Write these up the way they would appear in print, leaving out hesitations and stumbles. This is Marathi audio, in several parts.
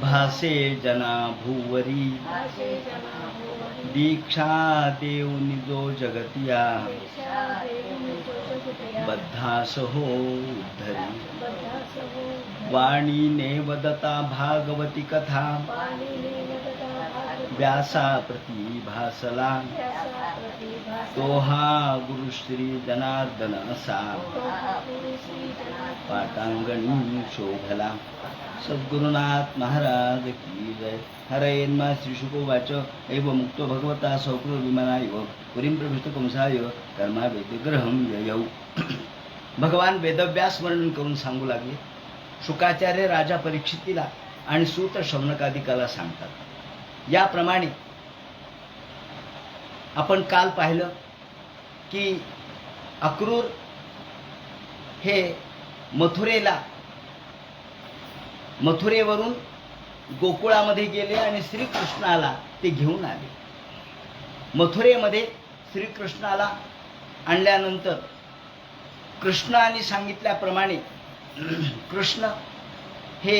भासे जना भूवरी दीक्षा देव निजो जगतिया बद्धास हो उद्धरी वाणी ने वदता भागवती कथा व्यासा प्रति भासला तोहा गुरुश्री जनार्दन असा पाटांगणी शोभला। सद्गुरुनाथ महाराज की जय। हरयन्मा श्री शुकोवाच एव मुक्तो भगवता सौकृत विमानाय पुरीं प्रविष्ट कंसाय कर्मा वेदग्रहं ययौ। भगवान वेदव्यास वर्णन करून सांगू लागले। शुकाचार्य राजा परीक्षितीला आणि सूत शौनकादिकाला सांगतात। याप्रमाणे आपण काल पाहिलं की अक्रूर हे मथुरेवरून गोकुळामध्ये गेले आणि श्रीकृष्णाला ते घेऊन आले। मथुरेमध्ये श्रीकृष्णाला आणल्यानंतर कृष्णाने सांगितल्याप्रमाणे कृष्ण हे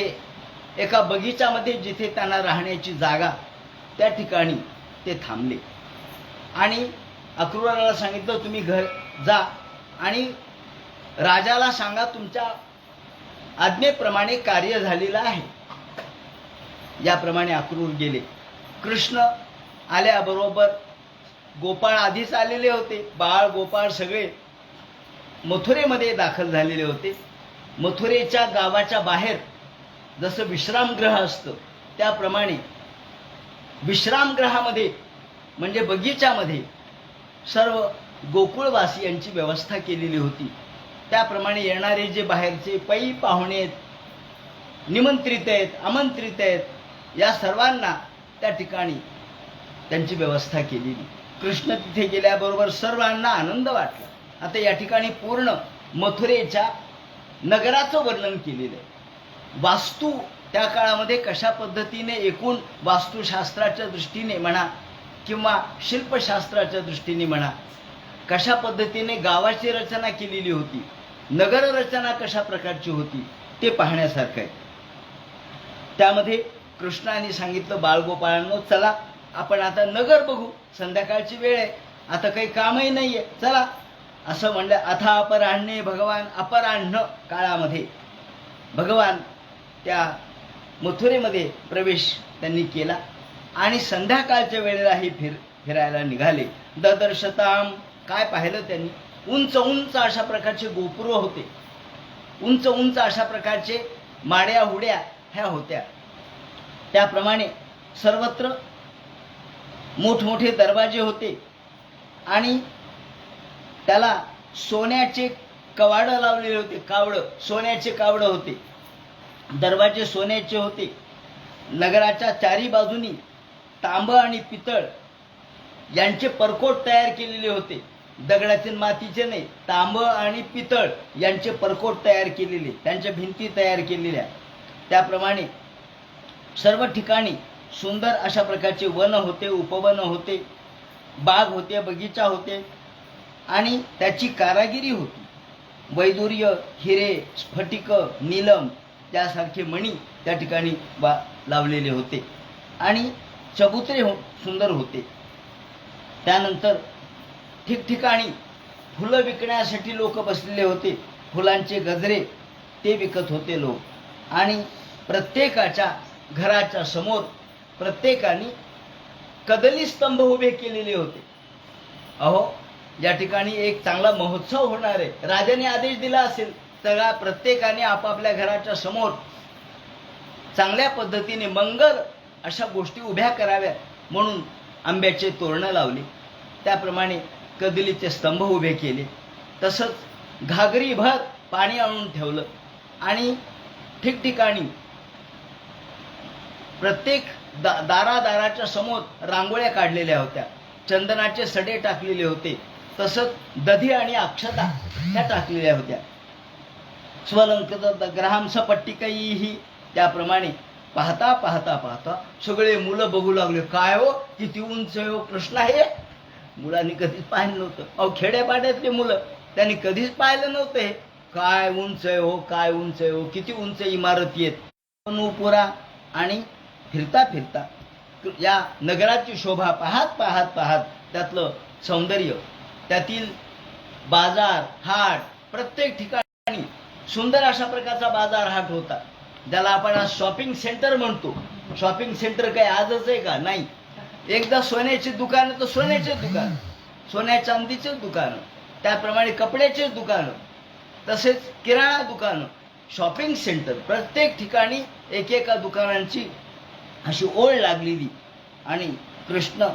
एका बगीचामध्ये जिथे त्यांना राहण्याची जागा त्या ठिकाणी ते थांबले आणि अक्रूराला सांगितलं तुम्ही घर जा आणि राजाला सांगा तुमच्या आज्ञेप्रमाणे कार्य झालेलं आहे। याप्रमाणे अक्रूर गेले। कृष्ण आल्याबरोबर गोपाळ आधीच आलेले होते। बाळ गोपाळ सगळे मथुरेमध्ये दाखल झालेले होते। मथुरेच्या गावाच्या बाहेर जसं विश्रामगृह असतं त्याप्रमाणे विश्रामगृहामध्ये म्हणजे बगीचामध्ये सर्व गोकुळवासियांची व्यवस्था केलेली होती। त्याप्रमाणे येणारे जे बाहेरचे पै पाहुणे निमंत्रित आहेत आमंत्रित आहेत या सर्वांना त्या ठिकाणी त्यांची व्यवस्था केलेली। कृष्ण तिथे गेल्याबरोबर सर्वांना आनंद वाटला। आता या ठिकाणी पूर्ण मथुरेच्या नगराचं वर्णन केलेलं आहे। वास्तू त्या काळामध्ये कशा पद्धतीने एकूण वास्तुशास्त्राच्या दृष्टीने म्हणा किंवा शिल्पशास्त्राच्या दृष्टीने म्हणा कशा पद्धतीने गावाची रचना केलेली होती, नगर रचना कशा प्रकारची होती ते पाहण्यासारखं आहे। त्यामध्ये कृष्णाने सांगितलं बाळगोपाळांनो चला आपण आता नगर बघू, संध्याकाळची वेळ आहे, आता काही कामही नाहीये, चला असं म्हणलं। अथा अपराह्णे भगवान अपराह्न काळामध्ये भगवान त्या मथुरेमध्ये प्रवेश त्यांनी केला आणि संध्याकाळच्या वेळेलाही फिरायला निघाले। ददर्शताम काय पाहिलं त्यांनी उंच उंच अशा प्रकारचे गोपुर होते, उंच उंच अशा प्रकारचे माड्या हुड्या ह्या होत्या। त्याप्रमाणे सर्वत्र मोठमोठे दरवाजे होते आणि त्याला सोन्याचे कवाड लावलेले होते। कावड सोन्याचे कावड होते, दरवाजे सोन्याचे होते। नगराच्या चारी बाजूनी तांब आणि पितळ यांचे परकोट तयार केलेले होते। दगडाचे मातीचे नाही, तांब आणि पितळ यांचे परकोट तयार केलेले, त्यांच्या भिंती तयार केलेल्या। त्याप्रमाणे सर्व ठिकाणी सुंदर अशा प्रकारचे वन होते, उपवन होते, बाग होते, बगीचा होते आणि त्याची कारागिरी होती। वैदुर्य हिरे स्फटिक नीलम त्यासारखे मणी त्या ठिकाणी लावलेले होते आणि चबुतरे सुंदर होते। त्यानंतर ठिकठिकाणी फुलं विकण्यासाठी लोक बसलेले होते, फुलांचे गजरे ते विकत होते लोक आणि प्रत्येकाच्या घराच्या समोर प्रत्येकाने कदली स्तंभ उभे केलेले होते। अहो या ठिकाणी एक चांगला महोत्सव होणार आहे, राजाने आदेश दिला असेल तर प्रत्येकाने आपापल्या घराच्या समोर चांगल्या पद्धतीने मंगल अशा गोष्टी उभ्या कराव्या म्हणून आंब्याचे तोरणं लावले, त्याप्रमाणे कदलीचे स्तंभ उभे केले, तसंच घागरीभर पाणी आणून ठेवलं आणि ठिकठिकाणी प्रत्येक दारादाराच्या समोर रांगोळ्या काढलेल्या होत्या, चंदनाचे सडे टाकलेले होते, तसंच दधी आणि अक्षता ह्या टाकलेल्या होत्या। स्वलंकृत ग्रहाम सपट्टिकैहि त्याप्रमाणे पाहता पाहता पाहता सगळे मुलं बघू लागले। काय हो किती उंच हो कृष्ण आहे, मुलांनी कधीच पाहिलं नव्हतं। अहो खेड्यापाड्यातले मुलं त्यांनी कधीच पाहिलं नव्हतं हे काय उंच आहे हो, काय उंच आहे हो, किती उंच इमारती आहेत. नूपुरा आणि फिरता फिरता या नगराची शोभा पाहत पाहत पाहत त्यातलं सौंदर्य, त्यातील बाजार हाट, प्रत्येक ठिकाणी सुंदर अशा प्रकारचा बाजार हाट होता, ज्याला आपण आज शॉपिंग सेंटर म्हणतो. शॉपिंग सेंटर काय आजच आहे का? नाही. एकदा सोन्याची दुकान तर सोन्याचे दुकान, सोन्या चांदीचे दुकान, त्याप्रमाणे कपड्याचे दुकान, तसेच किराणा दुकान, शॉपिंग सेंटर, प्रत्येक ठिकाणी एकेका दुकानांची अशी ओढ लागलेली. आणि कृष्ण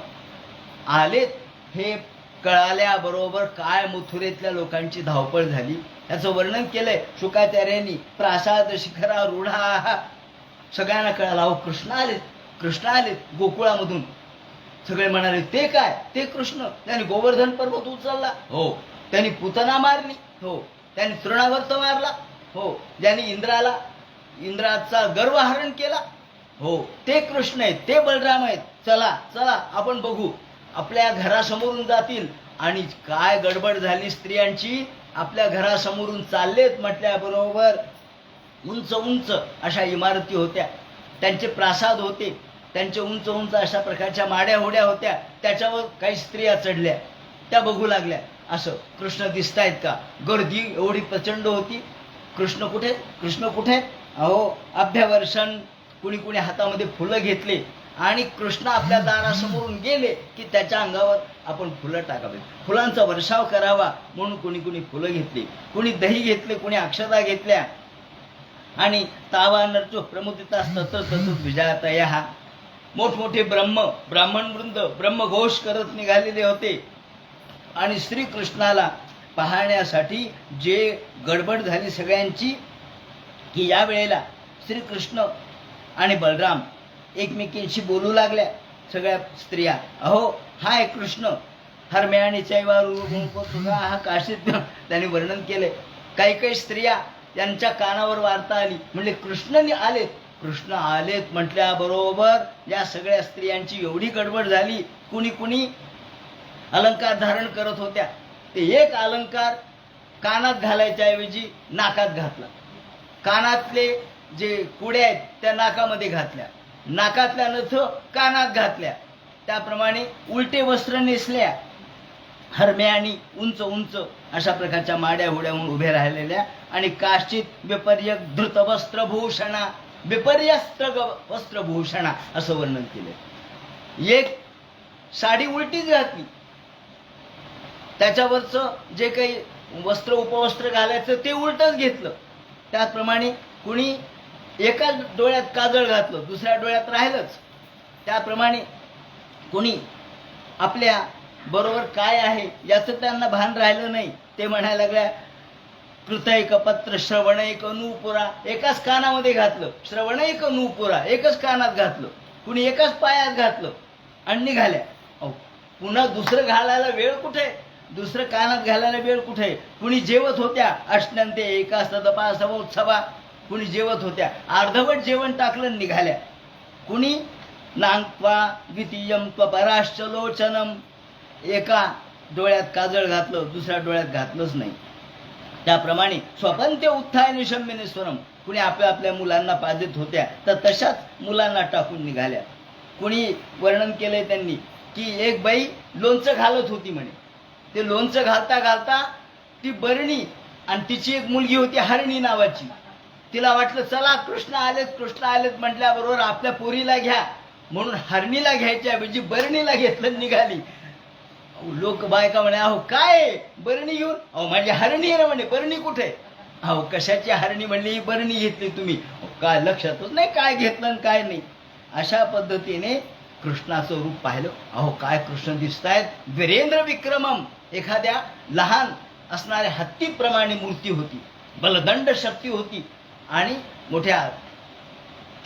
आलेत हे कळाल्याबरोबर काय मथुरेतल्या लोकांची धावपळ झाली याचं वर्णन केलंय शुकाचार्यांनी. प्रासाद शिखरारूढा, सगळ्यांना कळालं अहो कृष्ण आलेत, कृष्ण आलेत गोकुळामधून. सगळे म्हणाले ते काय? ते कृष्ण. त्यांनी गोवर्धन पर्वत उचलला, हो. त्यांनी पुतना मारली, हो. त्यांनी तृणावर्त मारला, हो. ज्यांनी इंद्राचा गर्वहरण केला, हो. ते कृष्ण आहेत, ते बलराम आहेत. चला चला आपण बघू. आपल्या घरासमोरून जातील. आणि काय गडबड झाली स्त्रियांची. आपल्या घरासमोरून चाललेत म्हटल्याबरोबर उंच उंच अशा इमारती होत्या, त्यांचे प्रासाद होते, त्यांचे उंच उंच अशा प्रकारच्या माड्या होड्या होत्या, त्याच्यावर काही स्त्रिया चढल्या, त्या बघू लागल्या असं कृष्ण दिसतायत का. गर्दी एवढी प्रचंड होती. कृष्ण कुठे, कृष्ण कुठे? अहो अभ्यवर्षण, कुणी कुणी हातामध्ये फुलं घेतले आणि कृष्ण आपल्या दारासमोरून गेले की त्याच्या अंगावर आपण फुलं टाकावे, फुलांचा वर्षाव करावा म्हणून कुणी कुणी फुलं घेतली, कुणी दही घेतले, कुणी अक्षता घेतल्या. आणि तावानर्चो प्रमुदिता तत विजयातया, मोठमोठे ब्राह्मण वृंद ब्रह्मघोष करत निघालेले होते. आणि श्रीकृष्णाला पाहण्यासाठी जे गडबड झाली सगळ्यांची की या वेळेला श्रीकृष्ण आणि बलराम एकमेकींशी बोलू लागल्या. सगळ्या स्त्रिया, अहो हाय कृष्ण हरम्याने चैवारुगा हा काशीत त्यांनी वर्णन केले. काही काही स्त्रिया यांच्या कानावर वार्ता आली, म्हणजे कृष्ण आलेत. कृष्ण आलेत म्हटल्याबरोबर या सगळ्या स्त्रियांची एवढी गडबड झाली. कुणी कुणी अलंकार धारण करत होत्या, ते एक अलंकार कानात घालायच्या ऐवजी नाकात घातला. कानातले जे कुड्या आहेत त्या नाकामध्ये घातल्या, नाकातल्या नथ कानात घातल्या. त्याप्रमाणे उलटे वस्त्र नेसल्या, हरम्यानी उंच उंच अशा प्रकारच्या माड्या होड्याहून उभे राहिलेल्या. आणि काश्चित विपर्य धृत वस्त्रभूषणा, विपर्यस्त वस्त्रभूषणा असं वर्णन केलं. एक साडी उलटीच घातली, त्याच्यावरचं जे काही वस्त्र उपवस्त्र घालायचं ते उलटच घेतलं. त्याचप्रमाणे कुणी एकाच डोळ्यात काजळ घातलं, दुसऱ्या डोळ्यात राहिलंच. त्याप्रमाणे कुणी आपल्या बरोबर काय आहे याचं त्यांना भान राहिलं नाही. ते म्हणायला लागल्या कृतैक पत्र श्रवणैक नूपुरा, एकाच कानामध्ये घातलं, श्रवणैक नूपुरा एकच कानात घातलं, कुणी एकाच पायात घातलं आणि निघाल्या. पुन्हा दुसरं घालायला वेळ कुठे, दुसरं कानात घालायला वेळ कुठे. कुणी जेवत होत्या, अष्टंते एका सदपा सवोत्सवा, कुणी जेवत होत्या, अर्धवट जेवण टाकलं निघाल्या. कुणी नांक्वा द्वितीयम त्वपराश्च लोचनम, एका डोळ्यात काजळ घातलं, दुसऱ्या डोळ्यात घातलंच नाही. त्याप्रमाणे स्वपंते उत्थाय निशम्यनेश्वरम, कुणी आपल्या आपल्या मुलांना पाजत होत्या तर तशाच मुलांना टाकून निघाल्या. कुणी वर्णन केलंय त्यांनी की एक बाई लोणचं घालत होती म्हणे. ते लोणचं घालता घालता ती बरणी आणि तिची एक मुलगी होती हरणी नावाची, तिला वाटलं चला कृष्ण आलेत म्हटल्याबरोबर आपल्या पोरीला घ्या म्हणून हरणीला घ्यायच्या ऐवजी बरणीला घेतलं, निघाली. लोक बायका म्हणे अहो काय बरणी घेऊन, अहो माझी हरणी आहे म्हणे, बरणी कुठे? अहो कशाची हरणी म्हणली, बरणी घेतली तुम्ही, काय लक्षातच नाही काय घेतलं आणि काय नाही. अशा पद्धतीने कृष्णाचं रूप पाहिलं. अहो काय कृष्ण दिसतायत, वीरेंद्र विक्रमम, एखाद्या लहान असणाऱ्या हत्तीप्रमाणे मूर्ती होती, बलदंड शक्ती होती आणि मोठ्या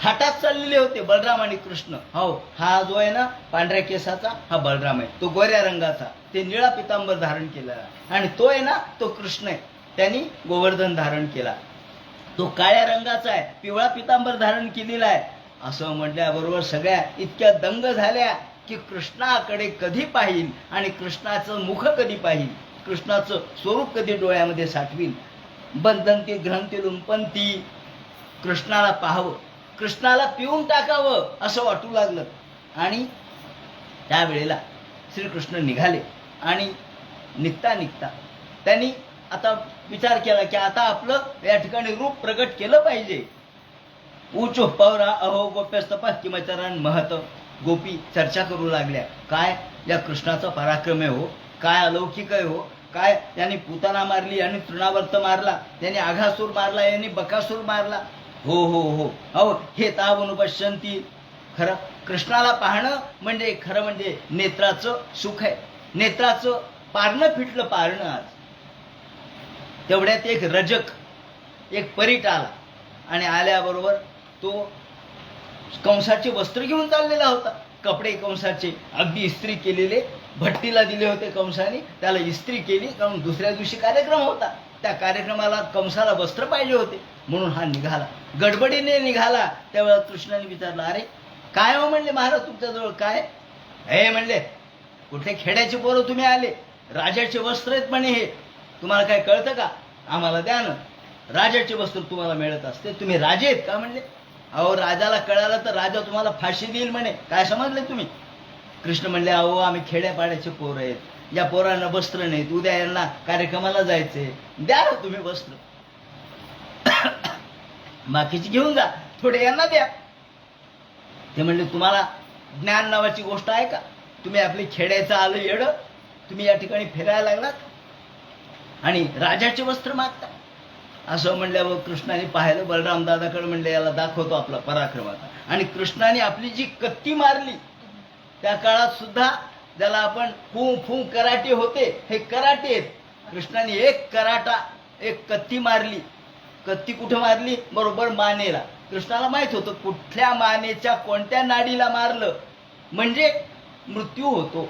थाटात चाललेले होते बलराम आणि कृष्ण. हो हा जो आहे ना पांढऱ्या केसाचा हा बलराम आहे, तो गोऱ्या रंगाचा, ते निळा पितांबर धारण केलेला. आणि तो आहे ना तो कृष्ण आहे, त्यांनी गोवर्धन धारण केला. तो काळ्या रंगाचा आहे, पिवळा पितांबर धारण केलेला आहे. असं म्हटल्याबरोबर सगळ्या इतक्या दंग झाल्या की कृष्णाकडे कधी पाहिल आणि कृष्णाचं मुख कधी पाहिल, कृष्णाचं स्वरूप कधी डोळ्यामध्ये साठवील. बंधनती घ्रंथी लुंपंती. कृष्णाला पाहावं, कृष्णाला पिऊन टाकावं असं वाटू लागलं. आणि त्यावेळेला श्रीकृष्ण निघाले. आणि निघता निघता त्यांनी आता विचार केला की आता आपलं या ठिकाणी रूप प्रगट केलं पाहिजे. ऊचो पौरा अहो गोप्यस्तपा किमचरण महत. गोपी चर्चा करू लागल्या, काय या कृष्णाचा पराक्रम आहे हो, काय अलौकिक आहे हो, काय यांनी पुतना मारली, यांनी तृणावर्त मारला, त्यांनी आघासूर मारला, यांनी बकासूर मारला. हो हो हो अहो हे तावनुपश्यंती. खरं कृष्णाला पाहणं म्हणजे खरं म्हणजे नेत्राचं सुख आहे. नेत्राचं पारणं फिटलं पारणं. आज तेवढ्यात एक रजक, एक परीट आला. आणि आल्याबरोबर तो कंसाचे वस्त्र घेऊन चाललेला होता. कपडे कंसाचे अगदी इस्त्री केलेले भट्टीला दिले होते कंसाने, त्याला इस्त्री केली कारण दुसऱ्या दिवशी कार्यक्रम होता. त्या कार्यक्रमाला कंसाला वस्त्र पाहिजे होते म्हणून हा निघाला, गडबडीने निघाला. त्यावेळेला कृष्णाने विचारलं, अरे काय हो म्हणले महाराज तुमच्याजवळ काय? हे म्हणले, कुठे खेड्याचे पोरं तुम्ही आले, राजाचे वस्त्र आहेत म्हणे हे, तुम्हाला काय कळतं का? आम्हाला द्या ना, राजाचे वस्त्र तुम्हाला मिळत असते, तुम्ही राजे आहेत का? म्हणले, अहो राजाला कळालं तर राजा तुम्हाला फाशी देईल म्हणे, काय समजले तुम्ही? कृष्ण म्हणले, अहो आम्ही खेड्यापाड्याचे पोरं आहेत, या पोरांना वस्त्र नाहीत, उद्या यांना कार्यक्रमाला जायचे, द्या ना तुम्ही वस्त्र. बाकीची घेऊन जा, थोडे यांना द्या. ते म्हणले, तुम्हाला ज्ञान नावाची गोष्ट आहे का? तुम्ही आपली खेड्याचं आलं येडं, तुम्ही या ठिकाणी फिरायला लागलात आणि राजाचे वस्त्र मागता. असं म्हणल्यावर कृष्णाने पाहिलं, बलराम दादाकडे म्हणले, याला दाखवतो आपला पराक्रम आता. आणि कृष्णाने आपली जी कत्ती मारली, त्या काळात सुद्धा ज्याला आपण फू फू कराटे होते, हे कराटे आहेत. कृष्णाने एक कराटा, एक कत्ती मारली. कत्ती कुठं मारली? बरोबर मानेला. कृष्णाला माहित होतं कुठल्या मानेच्या कोणत्या नाडीला मारलं म्हणजे मृत्यू होतो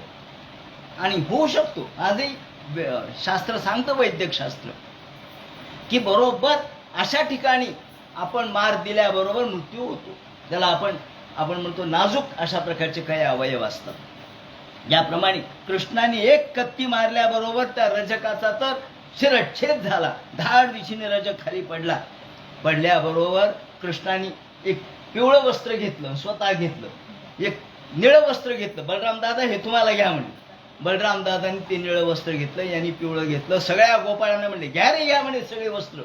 आणि होऊ शकतो. आजही शास्त्र सांगतं, वैद्यक शास्त्र, की बरोबर अशा ठिकाणी आपण मार दिल्याबरोबर मृत्यू होतो. ज्याला आपण म्हणतो नाजूक अशा प्रकारचे काही अवयव असतात. याप्रमाणे कृष्णाने एक कत्ती मारल्याबरोबर त्या रजकाचा तर शिरच्छेद झाला. धाड दिशेने रजक खाली पडला. पडल्याबरोबर कृष्णाने एक पिवळं वस्त्र घेतलं, स्वतः घेतलं, एक निळं वस्त्र घेतलं. बलराम दादा हे तुम्हाला घ्या म्हणले. बलराम दादांनी ते निळं वस्त्र घेतलं, यांनी पिवळं घेतलं. सगळ्या गोपाळांना म्हणले, घ्या रे घ्या म्हणे सगळे वस्त्र.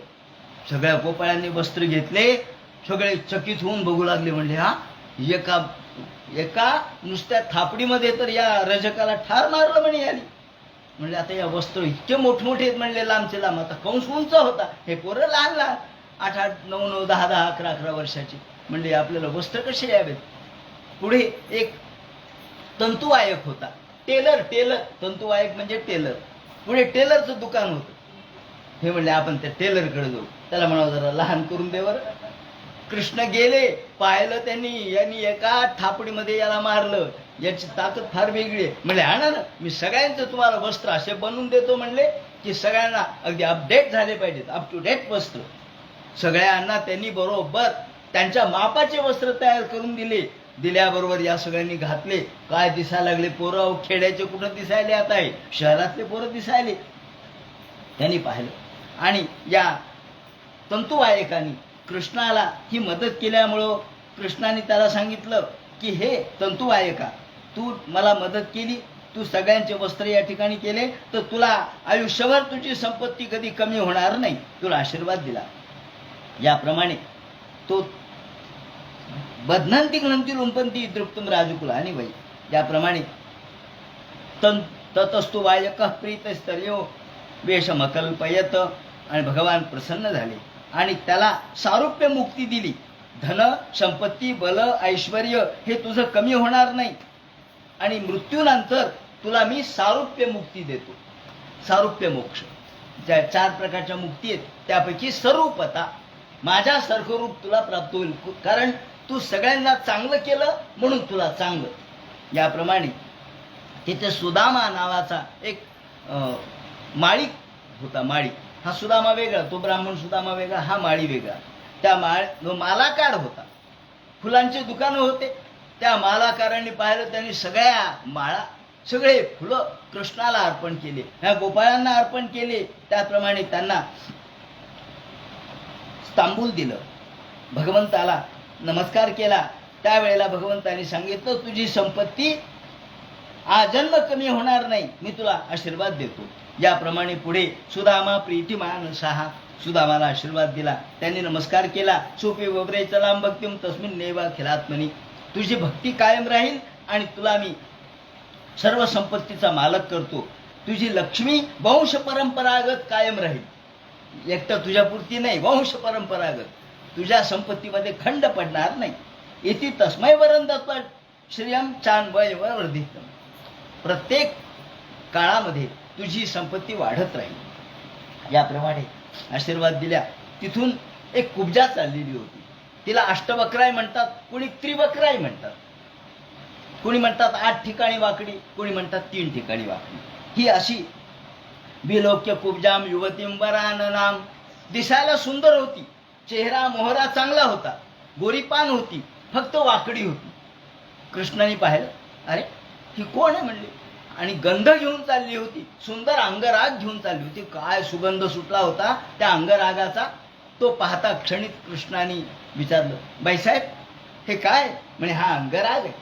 सगळ्या गोपाळांनी वस्त्र घेतले. सगळे चकित होऊन बघू लागले. म्हणले, हा एका नुसत्या थापडीमध्ये तर या रजकाला ठार मारलं म्हणे याने. म्हणजे आता या वस्त्र इतके मोठमोठे आहेत म्हणले, लांबचे लांब. आता कंस उंच होता, हे पोरं लहान लहान 8-8, 9-9, 10-10, 11-11 वर्षाची. म्हणजे आपल्याला वस्त्र कसे यावेत? पुढे एक तंतुवायक होता, टेलर. तंतुवायक म्हणजे टेलर. पुढे टेलरचं दुकान होतं. हे म्हणले, आपण त्या टेलरकडे जाऊ, त्याला म्हणावं जरा लहान करून दे बरं. कृष्ण गेले, पाहिलं त्यांनी, यांनी एका थापडीमध्ये याला मारलं. याची ताकद फार वेगळी आहे. म्हणले, आणा ना, मी सगळ्यांचं तुम्हाला वस्त्र असे बनवून देतो म्हणले, की सगळ्यांना अगदी अपडेट झाले पाहिजेत, अप टू डेट वस्त्र. सगळ्यांना त्यांनी बरोबर त्यांच्या मापाचे वस्त्र तयार करून दिले. दिल्याबरोबर या सगळ्यांनी घातले. काय दिसायला लागले पोरं, खेड्याचे कुठं दिसायले, आता आहे शहरातले पोरं दिसायले. त्यांनी पाहिलं आणि या तंतुवायकांनी कृष्णाला ही मदत केल्यामुळं कृष्णाने त्याला सांगितलं की हे तंतुवायका, तू मला मदत केली, तू सगळ्यांचे वस्त्र या ठिकाणी केले, तर तुला आयुष्यभर तुझी संपत्ती कधी कमी होणार नाही, तुला आशीर्वाद दिला. याप्रमाणे तो बध्नंती घ्नंती लुंपंती तृप्तम राजकुला आणि वै, याप्रमाणे ततस्तु वायक प्रीतस्तर्यो वेशमकल्पयत. आणि भगवान प्रसन्न झाले आणि त्याला सारूप्य मुक्ती दिली. धन संपत्ती बल ऐश्वर हे तुझं कमी होणार नाही आणि मृत्यूनंतर तुला मी सारूप्य मुक्ती देतो. सारूप्य मोक्ष, ज्या 4 प्रकारच्या मुक्ती आहेत त्यापैकी स्वरूपता, माझ्यासारखं रूप तुला प्राप्त होईल, कारण तू सगळ्यांना चांगलं केलं म्हणून तुला चांगलं. याप्रमाणे तिथे सुदामा नावाचा एक माळी होता. माळी हा सुदामा वेगळा, तो ब्राह्मण सुदामा वेगळा, हा माळी वेगळा. त्या मालाकार होता, फुलांचे दुकानं होते. त्या मालाकारांनी पाहिलं, त्यांनी सगळ्या माळा, सगळे फुलं कृष्णाला अर्पण केले, ह्या गोपाळांना अर्पण केले. त्याप्रमाणे त्यांना तांबूल दिलं, भगवंताला नमस्कार केला. त्यावेळेला भगवंताने सांगितलं, तुझी संपत्ती आजन्म कमी होणार नाही, मी तुला आशीर्वाद देतो. याप्रमाणे पुढे सुदामा प्रीतिमान सहा सुदामाला आशीर्वाद दिला. त्यांनी नमस्कार केला. सोपी वगैरे चलाम भक्तिम तस्मिन नेवा खिलात्मनी, तुझी भक्ती कायम राहील आणि तुला मी सर्व संपत्तीचा मालक करतो. तुझी लक्ष्मी वंश परंपरागत कायम राहील. एकटं तुझ्यापुरती नाही, वंश परंपरागत तुझ्या संपत्तीमध्ये खंड पडणार नाही. इति तस्मै वरं दत्त्वा श्रियं चान्वय वर्धितम्, प्रत्येक काळामध्ये तुझी संपत्ती वाढत राहील. याप्रमाणे आशीर्वाद दिल्या. तिथून एक कुब्जा चाललेली होती. तिला अष्टवक्राय म्हणतात, कोणी त्रिवक्राय म्हणतात, कोणी म्हणतात 8 ठिकाणी वाकडी, कोणी म्हणतात 3 ठिकाणी वाकडी. ही अशी विलोक्य कुब्जाम युवतीम वराननाम, दिसायला सुंदर होती, चेहरा मोहरा चांगला होता, गोरीपान होती, फक्त वाकडी होती. कृष्णाने पाहिलं, अरे ही कोण आहे म्हणले, आणि गंध घेऊन चालली होती, सुंदर अंगराग घेऊन चालली होती. काय सुगंध सुटला होता त्या अंगरागाचा. तो पाहता क्षणित कृष्णाने विचारलं, बाईसाहेब हे काय? म्हणे हा अंगराग आहे.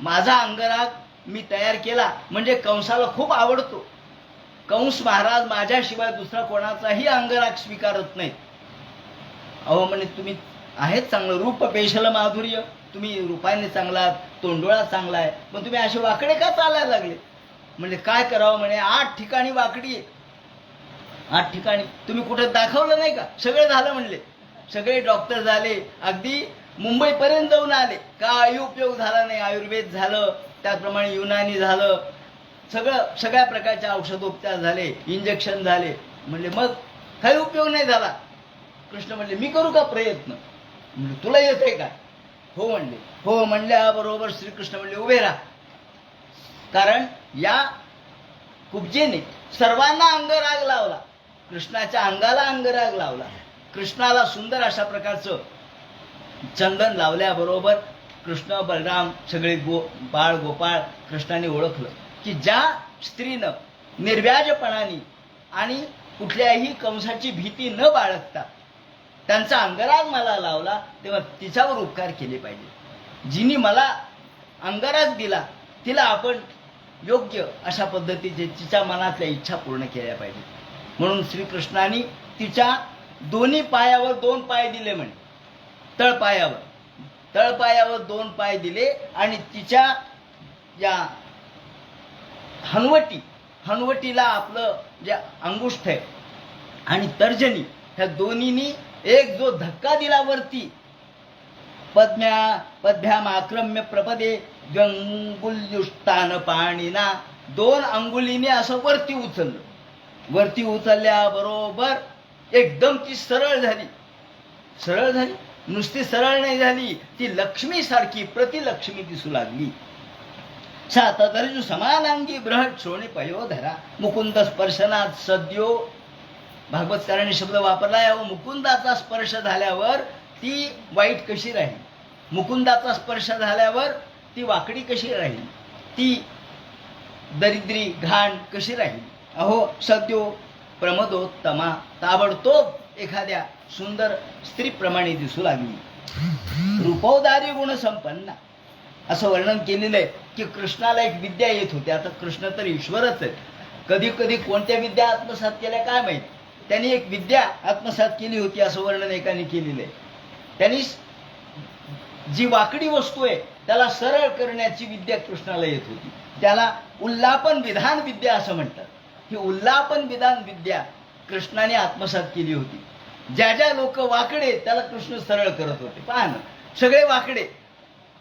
माझा अंगराग मी तयार केला म्हणजे कंसाला खूप आवडतो. कंस महाराज माझ्याशिवाय दुसरा कोणाचाही अंगराग स्वीकारत नाहीत. अहो म्हणे तुम्ही आहेत चांगलं रूप पेशल माधुर्य, तुम्ही रूपाने चांगला, तोंडोळा चांगला आहे, पण तुम्ही असे वाकडे का चालायला लागले? म्हणजे काय करावं म्हणे, 8 ठिकाणी वाकडी आहे. 8 ठिकाणी तुम्ही कुठे दाखवलं नाही का? सगळे झालं म्हणले, सगळे डॉक्टर झाले, अगदी मुंबईपर्यंत जाऊन आले, काही उपयोग झाला नाही. आयुर्वेद झालं, त्याचप्रमाणे युनानी झालं, सगळ्या प्रकारचे औषधोपचार झाले, इंजेक्शन झाले, म्हणले मग काही उपयोग नाही झाला. कृष्ण म्हणले मी करू का प्रयत्न? म्हणजे तुला येतंय का? हो म्हणले. हो म्हणल्याबरोबर श्रीकृष्ण म्हणले उभे राहा. कारण या कुब्जेने सर्वांना अंगराग लावला, कृष्णाच्या अंगाला अंगराग लावला. कृष्णाला सुंदर अशा प्रकारचं चंदन लावल्याबरोबर कृष्ण बलराम सगळे बाळ गोपाळ कृष्णाने ओळखलं की ज्या स्त्रीनं निर्व्याजपणाने आणि कुठल्याही कंसाची भीती न बाळगता त्यांचा अंगराग मला लावला, तेव्हा तिच्यावर उपकार केले पाहिजे. जिने मला अंगराग दिला तिला आपण योग्य अशा पद्धतीचे तिच्या मनातल्या इच्छा पूर्ण केल्या पाहिजे. म्हणून श्रीकृष्णाने तिच्या दोन्ही पायावर 2 पाय दिले, म्हणे तळपायावर 2 पाय दिले आणि तिच्या या हनवटीला आपलं जे अंगुष्ठ आहे आणि तर्जनी ह्या दोन्हीनी एक जो धक्का दिला वरती, पद्भ्याम आक्रम्य प्रपदे द्वंगुल्युष्टान पाणीना, 2 अंगुलीने असं वरती उचललं. वरती उचलल्याबरोबर एकदम ती सरळ झाली. नुसती सरळ नाही झाली, ती लक्ष्मी सारखी प्रतिलक्ष्मी दिसू लागली. सातदर्जु समानांगी बृहत शोणे पयोधरा, मुकुंद स्पर्शनात सद्यो. भागवतकारांनी शब्द वापरलाय, मुकुंदाचा स्पर्श झाल्यावर ती वाईट कशी राहील, मुकुंदाचा स्पर्श झाल्यावर ती वाकडी कशी राहील, ती दरिद्री घाण कशी राहील. अहो सद्यो प्रमदोत्तमा, ताबडतोब एखाद्या सुंदर स्त्रीप्रमाणे दिसू लागली. रूपौदारी गुण संपन्ना, असं वर्णन केलेलं आहे की कृष्णाला एक विद्या येत होती. आता कृष्ण तर ईश्वरच आहे, कधी कधी कोणत्या विद्या आत्मसात केल्या काय माहित, त्यांनी एक विद्या आत्मसात केली होती असं वर्णन एकाने केलेलं आहे. त्यांनी जी वाकडी वस्तू आहे त्याला सरळ करण्याची विद्या कृष्णाला येत होती. त्याला उल्लापन विधान विद्या असं म्हणतात. ही उल्लापन विधान विद्या कृष्णाने आत्मसात केली होती. ज्या लोक वाकडे त्याला कृष्ण सरळ करत होते. पहा ना, सगळे वाकडे,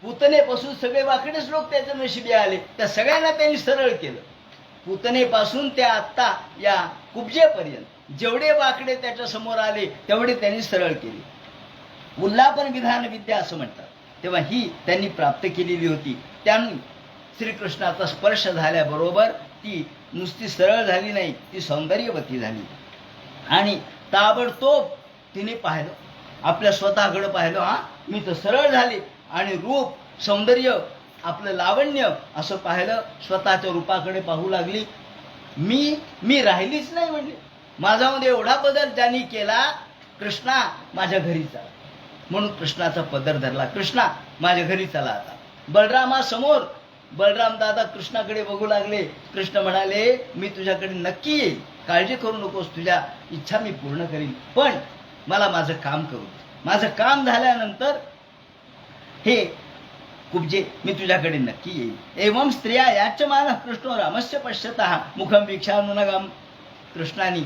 पुतनेपासून सगळे वाकडेच लोक त्याच्या नशिबी आले, त्या सगळ्यांना त्यांनी सरळ केलं. पुतनेपासून त्या आत्ता या कुब्जेपर्यंत जेवढे वाकडे त्याच्या समोर आले तेवढे त्यांनी सरळ केले. उल्लापन विधान विद्या असं म्हणतात. तेव्हा ही त्यांनी प्राप्त केलेली होती. त्यामुळे श्रीकृष्णाचा स्पर्श झाल्याबरोबर ती नुसती सरळ झाली नाही, ती सौंदर्यवती झाली. आणि ताबडतोब तिने पाहिलं, आपल्या स्वतःकडे पाहिलं, हा मी तर सरळ झाले, आणि रूप सौंदर्य आपलं लावण्य असं पाहिलं. स्वतःच्या रूपाकडे पाहू लागली. मी राहिलीच नाही, म्हणजे माझ्यामध्ये एवढा बदल ज्यांनी केला कृष्णा माझ्या घरी चला. म्हणून कृष्णाचा पदर धरला. कृष्णा माझ्या घरी चला आता. बलरामासमोर बलराम दादा कृष्णाकडे बघू लागले. कृष्ण म्हणाले, मी तुझ्याकडे नक्की येईल, काळजी करू नकोस, तुझ्या इच्छा मी पूर्ण करीन, पण मला माझं काम करू दे. माझं काम झाल्यानंतर हे कुब्जे मी तुझ्याकडे नक्की येईल. एवं स्त्रिया याचमान कृष्णो रामस्य पश्यतः मुखम वीक्षानुनगम. कृष्णाने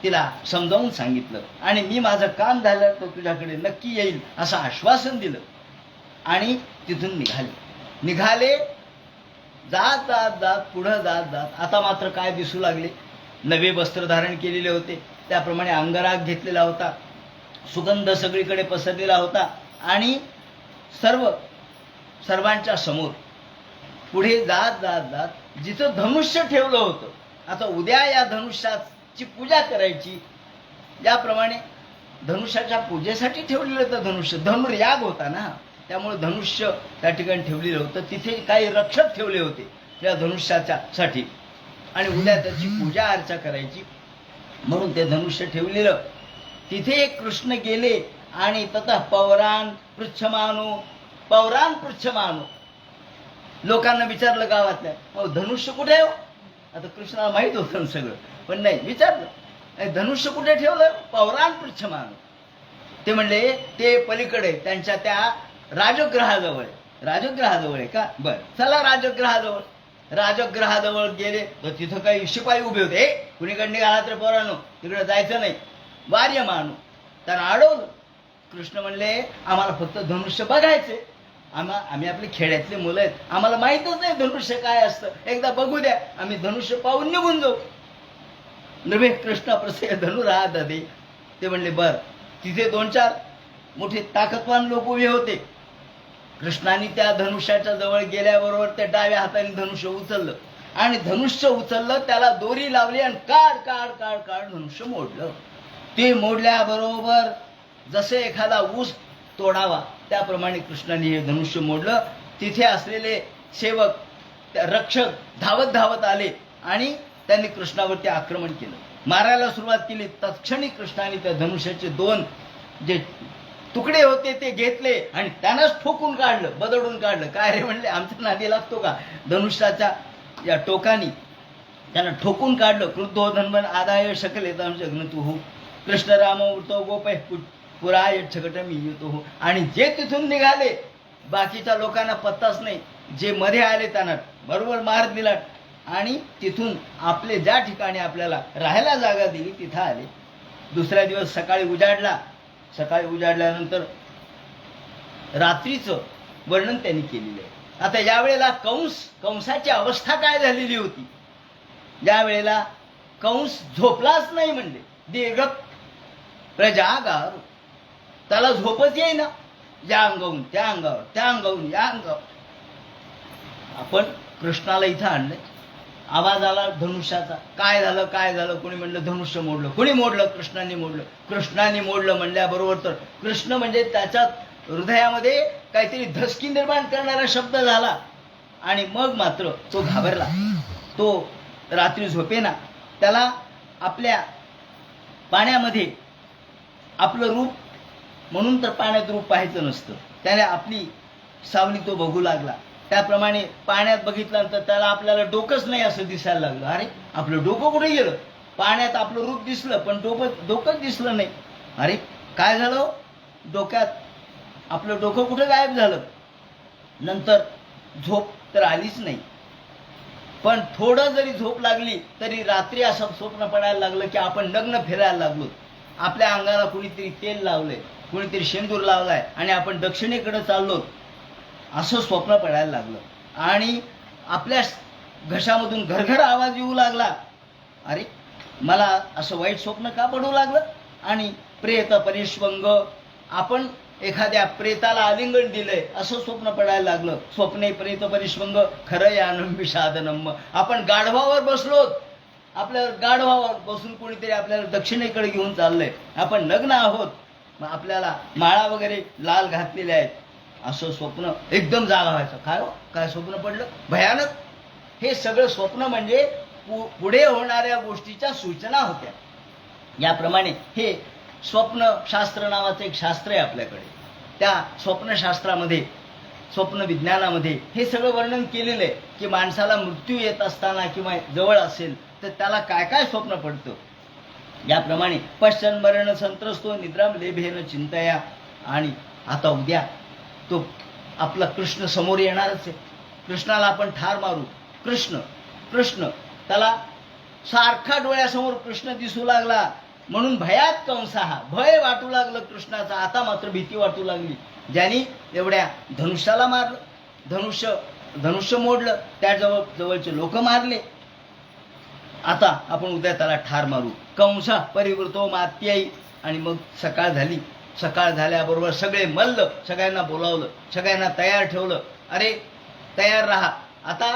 तिला समजावून सांगितलं आणि मी माझं काम झालं तर तुझ्याकडे नक्की येईल असं आश्वासन दिलं. आणि तिथून निघाले. जात जात जात पुढं जात जात आता मात्र काय दिसू लागले, नवे वस्त्र धारण केलेले होते, त्याप्रमाणे अंगराग घेतलेला होता, सुगंध सगळीकडे पसरलेला होता. आणि सर्वांच्या समोर पुढे जात जात जात जिथं धनुष्य ठेवलं होतं, आता उद्या या धनुष्याची पूजा करायची, याप्रमाणे धनुष्याच्या पूजेसाठी ठेवलेलं होतं धनुष्य. धनुर्याग होता ना, त्यामुळे धनुष्य त्या ठिकाणी ठेवलेलं होतं. तिथे काही रक्षक ठेवले होते त्या धनुष्याच्या साठी, आणि उद्या त्याची पूजा अर्चा करायची म्हणून ते धनुष्य ठेवलेलं. तिथे कृष्ण गेले आणि ततः पौराण पृच्छमानो लोकांना विचारलं गावातल्या, धनुष्य कुठे आहे? आता कृष्णाला माहित होतं सगळं, पण नाही विचारलं, धनुष्य कुठे ठेवलं? पौराण पृच्छमानो. ते म्हणले ते पलीकडे त्यांच्या त्या राजगृहाजवळ. राजगृहाजवळ आहे का? बर, चला राजगृहाजवळ. राजगृहाजवळ गेले तर तिथं काही शिपाई उभे होते. कुणीकडे निघाला तर पोरांनो तिकडे जायचं नाही, वार्य मानू. त्यांना अडवलं. कृष्ण म्हणले, आम्हाला फक्त धनुष्य बघायचे, आम्ही आपली खेड्यातली मुलं आहेत, आम्हाला माहीतच नाही धनुष्य काय असतं, एकदा बघू द्या, आम्ही धनुष्य पाहून निघून जाऊ. नव्हे कृष्ण प्रसे धनुराहा दे. ते म्हणले बर. तिथे 2-4 मोठे ताकदवान लोक उभे होते. कृष्णाने त्या धनुष्याच्या जवळ गेल्याबरोबर त्या डाव्या हाताने धनुष्य उचललं आणि धनुष्य उचललं, त्याला दोरी लावली आणि काढ काढ काढ काढ धनुष्य मोडलं. ते मोडल्याबरोबर जसे एखादा ऊस तोडावा त्याप्रमाणे कृष्णाने हे धनुष्य मोडलं. तिथे असलेले सेवक रक्षक धावत धावत आले आणि त्यांनी कृष्णावरती आक्रमण केलं, मारायला सुरुवात केली. तत्क्षणी कृष्णाने त्या धनुष्याचे 2 जे तुकडे होते ते घेतले आणि त्यानंच ठोकून काढलं, बदडून काढलं. काय रे म्हणले, आमच्या नादी लागतो का? धनुष्याच्या या टोकानी त्यानं ठोकून काढलं. क्रुद्धो धन्वन आदाय शकले जग्न तू कृष्ण राम उरतो गोपय पुराय छकटमी येतो हो. आणि जे तिथून निघाले बाकीच्या लोकांना पत्ताच नाही, जे मध्ये आले त्यांना बरोबर मार दिला आणि तिथून आपले ज्या ठिकाणी आपल्याला राहायला जागा दिली तिथं आले. दुसऱ्या दिवस सकाळी उजाडला. सकाळी उजाडल्यानंतर रात्रीचं वर्णन त्यांनी केलेलं आहे. आता यावेळेला कंसाची अवस्था काय झालेली होती? यावेळेला कंस झोपलाच नाही. म्हणले दीर्घ प्रजागार, त्याला झोपच येईना. या अंगावून त्या अंगावर, त्या अंगावून या अंगावर. आपण कृष्णाला इथं आणलं, आवाज आला धनुष्याचा. काय झालं काय झालं? कोणी म्हणलं धनुष्य मोडलं. कोणी मोडलं? कृष्णाने मोडलं. कृष्णाने मोडलं म्हणल्याबरोबर तर कृष्ण म्हणजे त्याच्या हृदयामध्ये काहीतरी धसकी निर्माण करणारा शब्द झाला आणि मग मात्र तो घाबरला. तो रात्री झोपेना. त्याला आपल्या पाण्यामध्ये आपलं रूप, म्हणून तर पाण्यात रूप पाहायचं नसतं, त्याने आपली सावली तो बघू लागला. त्याप्रमाणे पाण्यात बघितल्यानंतर त्याला आपल्याला डोकंच नाही असं दिसायला लागलं. अरे आपलं डोकं कुठे गेलं? पाण्यात आपलं रूप दिसलं पण डोकंच दिसलं नाही. अरे काय झालं? डोक्यात आपलं डोकं कुठे गायब झालं? नंतर झोप तर आलीच नाही, पण थोडं जरी झोप लागली तरी रात्री असं स्वप्न पडायला लागलं की आपण नग्न फिरायला लागलो, आपल्या अंगाला कुणीतरी तेल लावलंय, कुणीतरी शेंदूर लावलाय आणि आपण दक्षिणेकडे चाललो असं स्वप्न पडायला लागलं. आणि आपल्या घशामधून घरघर आवाज येऊ लागला. अरे मला असं वाईट स्वप्न का पडू लागलं? आणि प्रेत परिष्वंग, आपण एखाद्या प्रेताला आलिंगन दिलंय असं स्वप्न पडायला लागलं. स्वप्ने प्रेत परिष्वंग खरं यानं विषादनम. आपण गाढवावर बसलो, आपल्यावर गाढवावर बसून कोणीतरी आपल्याला दक्षिणेकडे घेऊन चाललंय, आपण नग्न आहोत, मग आपल्याला माळा वगैरे लाल घातलेले आहेत, असं स्वप्न एकदम जागा व्हायचं. काय हो, काय स्वप्न पडलं भयानक. हे सगळं स्वप्न म्हणजे पुढे होणाऱ्या गोष्टीच्या सूचना होत्या. याप्रमाणे हे स्वप्नशास्त्र नावाचं एक शास्त्र आहे आपल्याकडे. त्या स्वप्नशास्त्रामध्ये, स्वप्न विज्ञानामध्ये हे सगळं वर्णन केलेलं आहे की माणसाला मृत्यू येत असताना किंवा जवळ असेल तर त्याला काय काय स्वप्न पडतं. याप्रमाणे पश्चन मरण संत्रस्तो निद्राम लेभेन चिंतया. आणि आता उद्या तो आपला कृष्ण समोर येणारच आहे. कृष्णाला आपण ठार मारू. कृष्ण कृष्ण त्याला सारखा डोळ्यासमोर कृष्ण दिसू लागला म्हणून भयात कंसाहा, भय वाटू लागलं कृष्णाचा. आता मात्र भीती वाटू लागली. ज्यांनी एवढ्या धनुष्याला मारलं, धनुष्य मोडलं, त्या जवळचे लोक मारले. आता आपण उद्या त्याला ठार मारू. कंसा परिवृतो मात्याई. आणि मग सकाळ झाली. सकाळ झाल्याबरोबर सगळे मल्ल, सगळ्यांना बोलावलं, सगळ्यांना तयार ठेवलं. अरे तयार राहा, आता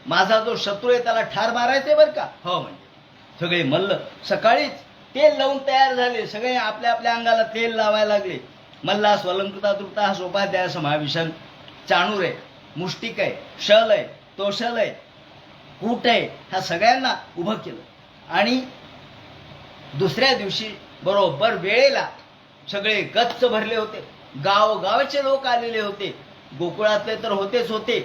माझा जो शत्रू आहे त्याला ठार मारायचंय बरं का. हो म्हणजे सगळे मल्ल सकाळीच तेल लावून तयार झाले. सगळे आपल्या आपल्या अंगाला तेल लावायला लागले. मल्ला स्वलंकृता तृप्ता सोपाध्याय समाविशन. चाणूर आहे, मुष्टिक आहे, शल आहे, तोशल आहे, कूट आहे, ह्या सगळ्यांना उभं केलं. आणि दुसऱ्या दिवशी बरोबर वेळेला सगळे गच्च भरले होते. गावचे लोक आलेले होते. गोकुळातले तर होतेच होते,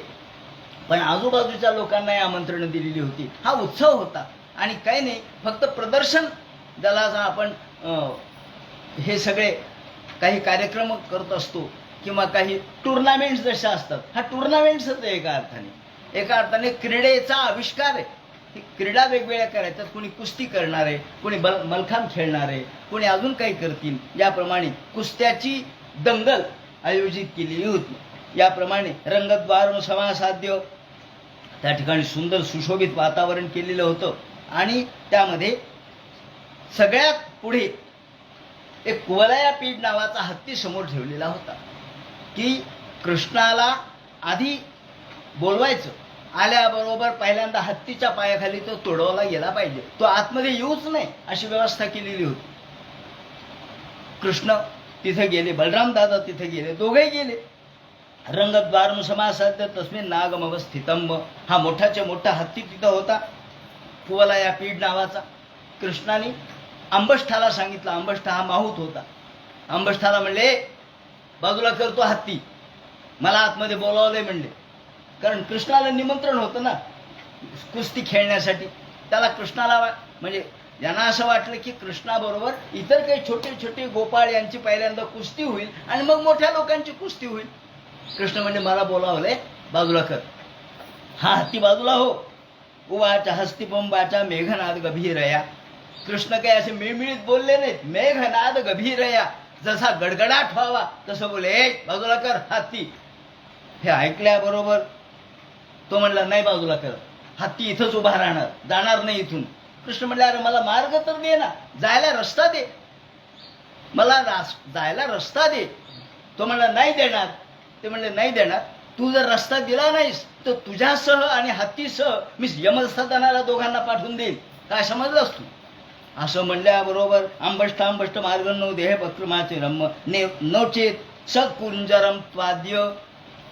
पण आजूबाजूच्या लोकांना आमंत्रण दिलेली होती. हा उत्सव होता. आणि काही नाही, फक्त प्रदर्शन ज्याला आपण हे सगळे काही कार्यक्रम करत असतो किंवा काही टुर्नामेंट्स जशा असतात, हा टुर्नामेंट्सच आहे एका अर्थाने. एका अर्थाने क्रीडेचा आविष्कार आहे. क्रीडा वेगवेगळ्या करायच्यात. कोणी कुस्ती करणार आहे, कोणी मलखांब खेळणार आहे, कोणी अजून काही करतील. याप्रमाणे कुस्त्याची दंगल आयोजित केलेली होती. याप्रमाणे रंगद्वार समासाध्य त्या ठिकाणी सुंदर सुशोभित वातावरण केलेलं होतं. आणि त्यामध्ये सगळ्यात पुढे एक कुवलया पीठ नावाचा हत्ती समोर ठेवलेला होता की कृष्णाला आधी बोलवायचं. आल्याबरोबर पहिल्यांदा हत्तीच्या पायाखाली तो तोडवला गेला पाहिजे, तो आतमध्ये येऊच नाही अशी व्यवस्था केलेली होती. कृष्ण तिथे गेले, बलराम दादा तिथे गेले, दोघेही गेले. रंगद्वार समासाध्य तस्मिन नागमवस्थितम. हा मोठाच्या मोठा हत्ती तिथं होता, कुवलया पीठ नावाचा. कृष्णाने अंबष्ठाला सांगितलं. अंबष्ठा हा माहूत होता. अंबष्ठाला म्हणले, बाजूला करतो हत्ती, मला आतमध्ये बोलावलंय म्हणले. कारण कृष्णाला निमंत्रण होतं ना कुस्ती खेळण्यासाठी. त्याला कृष्णाला म्हणजे यांना असं वाटलं की कृष्णाबरोबर इतर काही छोटे छोटे गोपाळ यांची पहिल्यांदा कुस्ती होईल आणि मग मोठ्या लोकांची कुस्ती होईल. कृष्ण म्हणजे मला बोलावलंय, बाजूला कर. हा हत्ती बाजूला हो. उवाच हस्तिपंबाचा मेघनाद गभीरया. कृष्ण काही असे मिळमिळीत बोलले नाहीत. मेघनाद गभीरया, जसा गडगडाट व्हावा तसं बोले, बाजूला कर हत्ती. हे ऐकल्याबरोबर तो म्हणला, नाही बाजूला कर, हत्ती इथंच उभा राहणार, जाणार नाही इथून. कृष्ण म्हणले, अरे मला मार्ग तर दे ना, जायला रस्ता दे, मला जायला रस्ता दे. तो म्हणला नाही देणार. ते म्हणले नाही देणार, तू जर रस्ता दिला नाहीस तर तुझ्यासह आणि हत्तीसह मी यमसदनाला दोघांना पाठवून देईल, काय समजलास तू. असं म्हणल्याबरोबर अंबष्ट मार्ग नो देह पक्रमाचे रम्म नोचेत सत्कुंजरम त्वाद्य.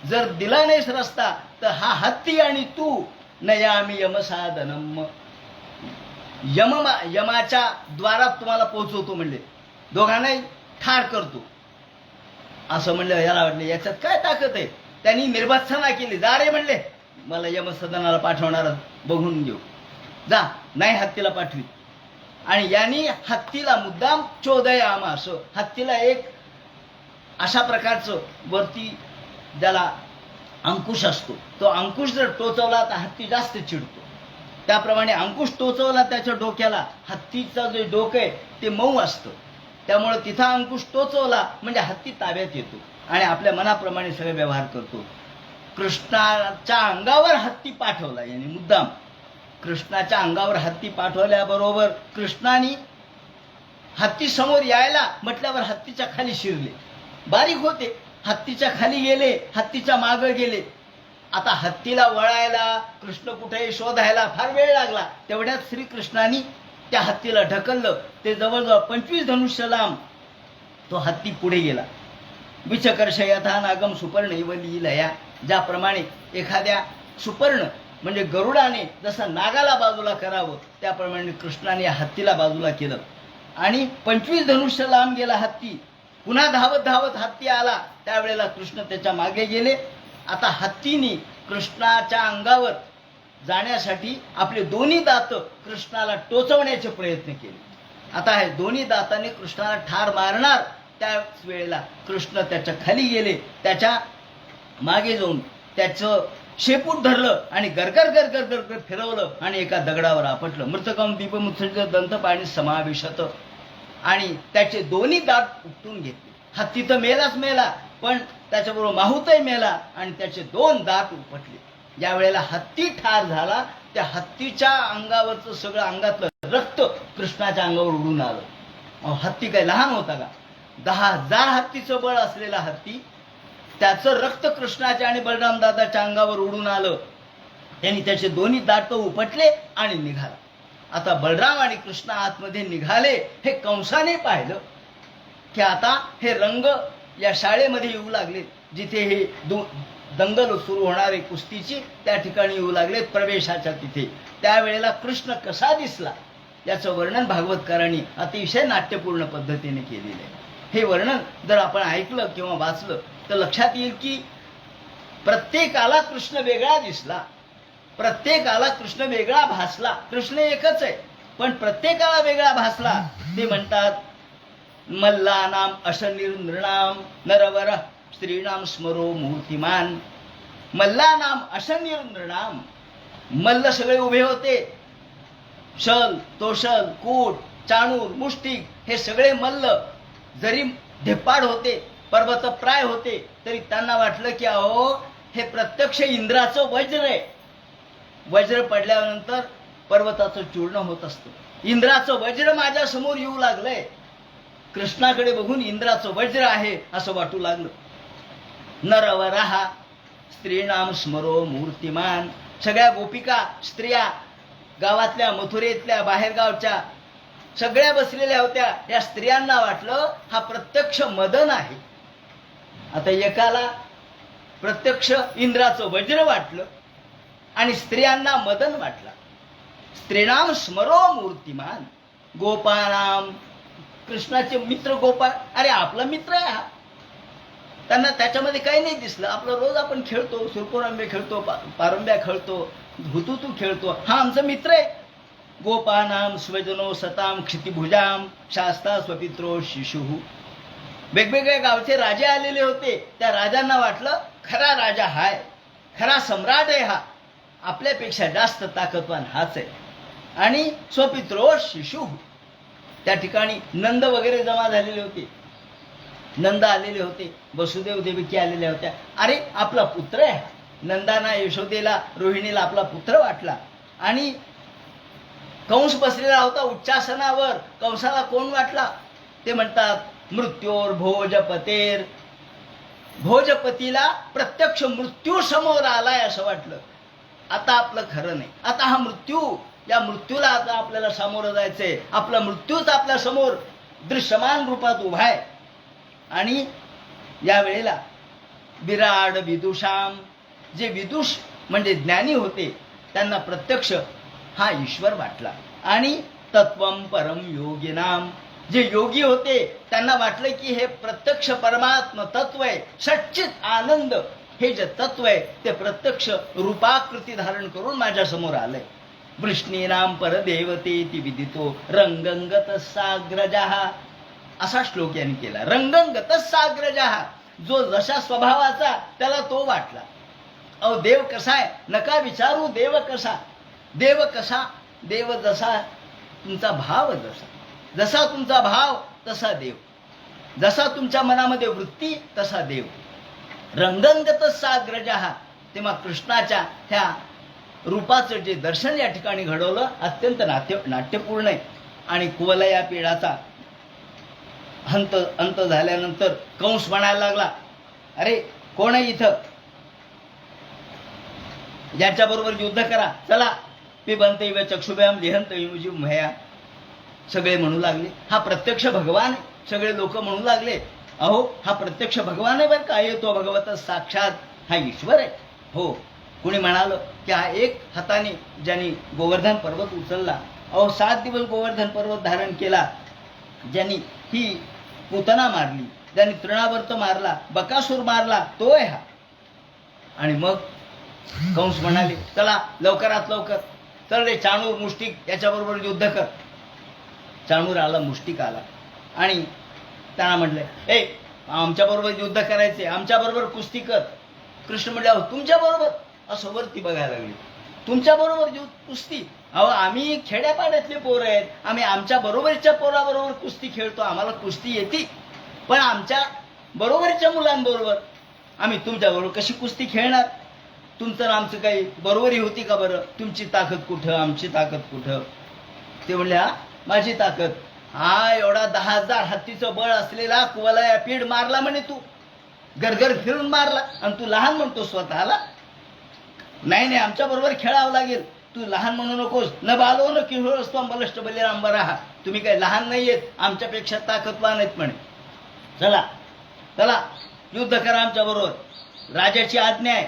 जर दिला नाहीस रस्ता तर हा हत्ती आणि तू नयामी यमसाधनम, यमाच्या द्वारात तुम्हाला पोहोचवतो म्हणले, दोघांनाही ठार करतो. असं म्हणलं. याला वाटलं याच्यात काय ताकद आहे. त्यांनी निर्भत्सना केली. जा रे म्हणले, मला यमसदनाला पाठवणार बघून घेऊ, जा. नाही हत्तीला पाठवी. आणि यांनी हत्तीला मुद्दाम चोदयामा, असं हत्तीला एक अशा प्रकारचं वरती ज्याला अंकुश असतो, तो अंकुश जर टोचवला तर हत्ती जास्त चिडतो. त्याप्रमाणे अंकुश टोचवला त्याच्या डोक्याला. हत्तीचं जे डोकं आहे ते मऊ असतं, त्यामुळे तिथं अंकुश टोचवला म्हणजे हत्ती ताब्यात येतो आणि आपल्या मनाप्रमाणे सगळे व्यवहार करतो. कृष्णाच्या अंगावर हत्ती पाठवला यांनी मुद्दाम. कृष्णाच्या अंगावर हत्ती पाठवल्याबरोबर कृष्णाने हत्ती समोर यायला म्हटल्यावर हत्तीच्या खाली शिरले. बारीक होते, हत्तीच्या खाली गेले, हत्तीच्या मागे गेले. आता हत्तीला वळायला, कृष्ण कुठेही शोधायला फार वेळ लागला. तेवढ्यात श्रीकृष्णाने त्या हत्तीला ढकललं. ते जवळजवळ 25 धनुष्य लांब तो हत्ती पुढे गेला. विचकर्ष यथा नागम सुपर्ण इवलीलया. ज्याप्रमाणे एखाद्या सुपर्ण म्हणजे गरुडाने जसं नागाला बाजूला करावं त्याप्रमाणे कृष्णाने हत्तीला बाजूला केलं. आणि 25 धनुष्य लांब गेला हत्ती. पुन्हा धावत धावत हत्ती आला. त्यावेळेला कृष्ण त्याच्या मागे गेले. आता हत्तीने कृष्णाच्या अंगावर जाण्यासाठी आपले दोन्ही दात कृष्णाला टोचवण्याचे प्रयत्न केले. आता हे दोन्ही दाताने कृष्णाला ठार मारणार. त्याच वेळेला कृष्ण त्याच्या खाली गेले. त्याच्या मागे जाऊन त्याचं शेपूट धरलं आणि गरगर गरगर गरगर फिरवलं आणि एका दगडावर आपटलं. मृतकम दीपमुत्सर्ग दंतपाणी समाविशत. आणि त्याचे दोन्ही दात उपटून घेतले. हत्ती तर मेलाच मेला, पण त्याच्याबरोबर माहूतही मेला आणि त्याचे 2 दात उपटले. ज्या वेळेला हत्ती ठार झाला, त्या हत्तीच्या अंगावरचं सगळं अंगातलं रक्त कृष्णाच्या अंगावर उडून आलं. हत्ती काय लहान होता का? 10,000 हत्तीचं बळ असलेला हत्ती, त्याचं रक्त कृष्णाच्या आणि बलराम दादाच्या अंगावर उडून आलं. त्यांनी त्याचे दोन्ही दात उपटले आणि निघाला. आता बलराम आणि कृष्ण आतमध्ये निघाले. हे कंसाने पाहिलं की आता हे रंग या शाळेमध्ये येऊ लागले, जिथे हे दंगल सुरू होणारे कुस्तीची, त्या ठिकाणी येऊ लागले प्रवेशाच्या तिथे. त्यावेळेला कृष्ण कसा दिसला याचं वर्णन भागवतकारांनी अतिशय नाट्यपूर्ण पद्धतीने केलेलं आहे. हे वर्णन जर आपण ऐकलं किंवा वाचलं तर लक्षात येईल की प्रत्येकाला कृष्ण वेगळा दिसला, प्रत्येकाला कृष्ण वेगळा भासला. कृष्ण एकच आहे, पण प्रत्येकाला वेगळा भासला. ते म्हणतात मल्लानाम अशनिर्नृणाम नरवर स्त्रीणाम स्मरो मूर्तिमान. मल्लानाम अशनिर्नृणाम. मल्ल सगळे उभे होते. शल, तोशल, कूट, चाणूर, मुष्टिक हे सगळे मल्ल जरी धिप्पाड होते, पर्वतप्राय होते, तरी त्यांना वाटलं की अहो हे प्रत्यक्ष इंद्राचं वज्र आहे. वज्र पडल्यानंतर पर्वताचं चूर्ण होत असतं. इंद्राचं वज्र माझ्या समोर येऊ लागलंय. कृष्णाकडे बघून इंद्राचं वज्र आहे असं वाटू लागलं. नरवरहा स्त्रीणाम स्मरो मूर्तिमान. सगळ्या गोपिका स्त्रिया गावातल्या, मथुरेतल्या, बाहेरगावच्या सगळ्या बसलेल्या होत्या. या स्त्रियांना वाटलं हा प्रत्यक्ष मदन आहे. आता एकाला प्रत्यक्ष इंद्राचं वज्र वाटलं आणि स्त्रियांना मदन वाटला. स्त्रीणाम स्मरो मूर्तिमान. गोपानाम, कृष्णाचे मित्र गोपाळ. अरे आपला मित्र आहे हा. त्यांना त्याच्यामध्ये काही नाही दिसलं. आपलं रोज आपण खेळतो, सुरकुरांबे खेळतो, पारंब्या खेळतो, हुतुतू खेळतो. हा आमचा मित्र आहे. गोपानाम स्वजनो सताम क्षितिभुजाम शास्ता स्वपित्रो शिशुः. वेगवेगळ्या गावचे राजे आलेले होते. त्या राजांना वाटलं खरा राजा हाय, खरा सम्राट आहे हा, आपल्यापेक्षा जास्त ताकदवान हाच आहे. आणि स्वपित्रो शिशुः. त्या ठिकाणी नंद वगैरे जमा झालेले होते. नंद आलेले होते, वसुदेव देवकी आलेल्या होत्या. अरे आपला पुत्र आहे. नंदाना यशोदेला, रोहिणीला आपला पुत्र वाटला. आणि कंस बसलेला होता उच्चासनावर. कंसाला कोण वाटला? ते म्हणतात मृत्योर भोजपतेर. भोजपतीला प्रत्यक्ष मृत्यू समोर आलाय असं वाटलं. आता आपलं खरं नाही. आता हा मृत्यू, या मृत्यूला आता आपल्याला सामोरं जायचंय. आपला मृत्यूच आपल्या समोर दृश्यमान रूपात उभा आहे. आणि या वेळेला विराड विदुषाम, जे विदुष म्हणजे ज्ञानी होते, त्यांना प्रत्यक्ष हा ईश्वर वाटला. आणि तत्वम परम योगिनाम, जे योगी होते त्यांना वाटलं की हे प्रत्यक्ष परमात्म तत्व आहे. सच्चित आनंद हे जे तत्व आहे ते प्रत्यक्ष रूपाकृती धारण करून माझ्या समोर आलंय. वृष्णीनाम परदेवते ती विदितो रंगंगत साग्रजः. असा श्लोक यांनी केला. रंगंगत साग्रजः, जो जशा स्वभावाचा त्याला तो वाटला. अहो देव कसा आहे नका विचारू. देव कसा, देव कसा, देव जसा तुमचा भाव, जसा जसा तुमचा भाव तसा देव, जसा तुमच्या मनामध्ये वृत्ती तसा देव. रंगंगत साग्रजः. तेव्हा कृष्णाच्या ह्या रूपाचं जे दर्शन या ठिकाणी घडवलं अत्यंत नाट्यपूर्ण आहे. आणि कुवलया पीडाचा अंत झाल्यानंतर कंस म्हणायला लागला, अरे कोण आहे इथं, याच्याबरोबर युद्ध करा, चला. पिबंतैव चक्षुभ्याम लिहंतैव भया. सगळे म्हणू लागले हा प्रत्यक्ष भगवान आहे. सगळे लोक म्हणू लागले अहो हा प्रत्यक्ष भगवान आहे बरं का, तो भगवत साक्षात हा ईश्वर आहे. हो. कुणी म्हणालं की हा एक हाताने ज्यांनी गोवर्धन पर्वत उचलला, अहो 7 दिवस गोवर्धन पर्वत धारण केला, ज्यांनी ही पूतना मारली, ज्यांनी तृणावर्त मारला, बकासूर मारला, तो आहे हा. आणि मग कंस म्हणाले, चला लवकरात लवकर, चल रे चाणूर मुष्टिक याच्याबरोबर युद्ध कर. चाणूर आला, मुष्टिक आला आणि त्यांना म्हटले, ए आमच्याबरोबर युद्ध करायचे, आमच्याबरोबर कुस्ती कर. कृष्ण म्हटले, अहो तुमच्याबरोबर? असं वरती बघायला लागले, तुमच्याबरोबर कुस्ती? अहो आम्ही खेड्यापाड्यातले पोरं आहेत, आम्ही आमच्या बरोबरच्या पोराबरोबर कुस्ती खेळतो, आम्हाला कुस्ती येते, पण आमच्या बरोबरच्या मुलांबरोबर आम्ही तुमच्याबरोबर कशी कुस्ती खेळणार? तुमचं आमचं काही बरोबरी होती का बरं? तुमची ताकद कुठं, आमची ताकद कुठं? ते म्हणले, हा माझी ताकद, हा एवढा 10,000 हत्तीचं बळ असलेला कुवलया पीड मारला म्हणे तू, गरगर फिरून मारला, आणि तू लहान म्हणतो स्वतःला? नाही नाही, आमच्या बरोबर खेळावं लागेल, तू लहान म्हणू नकोस. न बालो न किशोर असतो बलिष्ठ बलिराम बराहा, तुम्ही काही लहान नाहीयेत, आमच्यापेक्षा ताकदवान आहेत म्हणे. चला चला युद्ध करा आमच्या बरोबर, राजाची आज्ञा आहे.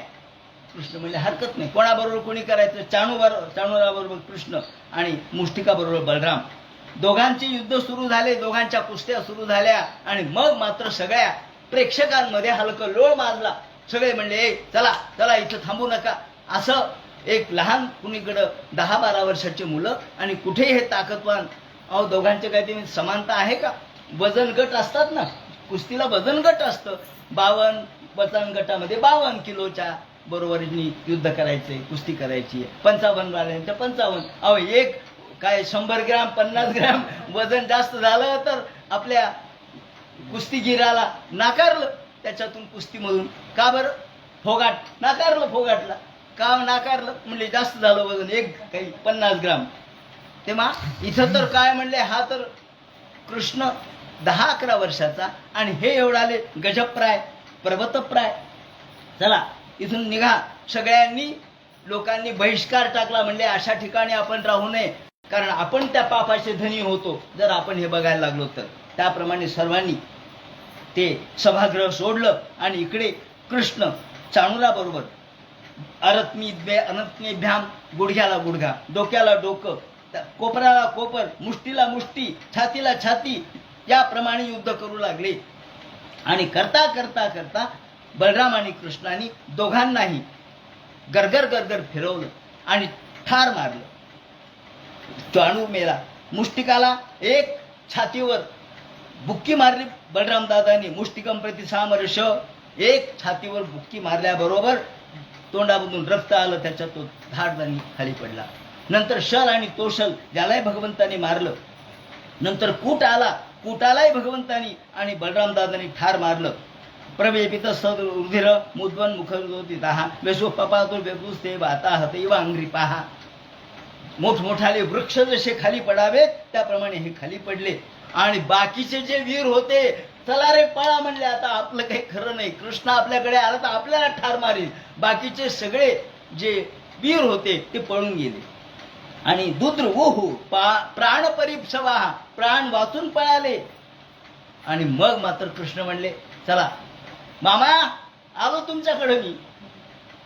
कृष्ण म्हणजे हरकत नाही. कोणाबरोबर कोणी करायचं? चाणूराबरोबर कृष्ण आणि मुष्टिकाबरोबर बलराम. दोघांचे युद्ध सुरू झाले, दोघांच्या कुस्त्या सुरू झाल्या, आणि मग मात्र सगळ्या प्रेक्षकांमध्ये हलकं लोळ माजला. सगळे म्हणले, चला चला इथं थांबू नका. असं एक लहान कुणीकडं 10-12 वर्षाची मुलं आणि कुठे हे ताकदवान. अहो दोघांचे काही समानता आहे का? वजन गट असतात ना, कुस्तीला वजन गट असतं. 52 वजन गटामध्ये 52 किलोच्या बरोबरीने युद्ध करायचे, कुस्ती करायची. 55 वाल्यांच्या 55. अहो एक काय 100 ग्रॅम 50 ग्रॅम वजन जास्त झालं तर आपल्या कुस्तीगिराला नाकारलं त्याच्यातून, कुस्तीमधून. का बरं? फोगाट नाकारलं, फोगाटला का नाकारलं? म्हणले जास्त झालं वजन, एक काही 50 ग्राम. तेव्हा इथं तर काय म्हणले, हा तर कृष्ण 10-11 वर्षाचा आणि हे एवढाले गजप्राय, पर्वतप्राय. चला इथून निघा. सगळ्यांनी लोकांनी बहिष्कार टाकला, म्हणले अशा ठिकाणी आपण राहू नये, कारण आपण त्या पापाचे धनी होतो जर आपण हे बघायला लागलो तर. त्याप्रमाणे सर्वांनी ते सभागृह सोडलं आणि इकडे कृष्ण चाणूराबरोबर अनत्मेभ्याम, गुडघ्याला गुडघा, डोक्याला डोकं, कोपराला कोपर, मुष्टीला मुष्टी, छातीला छाती, याप्रमाणे युद्ध करू लागले. आणि करता करता करता बलराम आणि कृष्णाने दोघांनाही गरगर गरगर फिरवलं आणि ठार मारलं. चाणूर मेला. मुष्टिकाला एक छातीवर बुक्की मारली बलराम दादांनी. मुष्टिकम प्रति सामर्श, एक छातीवर बुक्की मारल्याबरोबर तोंडामधून रक्त आलं, त्याच्यात तो धाडदानी खाली पडला. नंतर शल आणि तोशल ज्यालाही भगवंतानी मारलं. नंतर कूट आला, कूटालाही भगवंतानी आणि बलराम दादांनी ठार मारलं. प्रवेपित सदरुधिर मुद्वन मुखरोती दाहा वेसो पपातुर बेपुस्ते बाता हतैव अंग्री पहा. मोठमोठाले वृक्ष जसे खाली पडावेत त्याप्रमाणे हे खाली पडले. आणि बाकीचे जे वीर होते, चला रे पळा म्हणले, आता आपलं काही खरं नाही, कृष्ण आपल्याकडे आला तर आपल्याला ठार मारेल. बाकीचे सगळे जे वीर होते ते पळून गेले. आणि दुद्र ओहू प्राण परिप्सवा, प्राण वाचून पळाले. आणि मग मात्र कृष्ण म्हणले, चला मामा आलो तुमच्याकडे मी.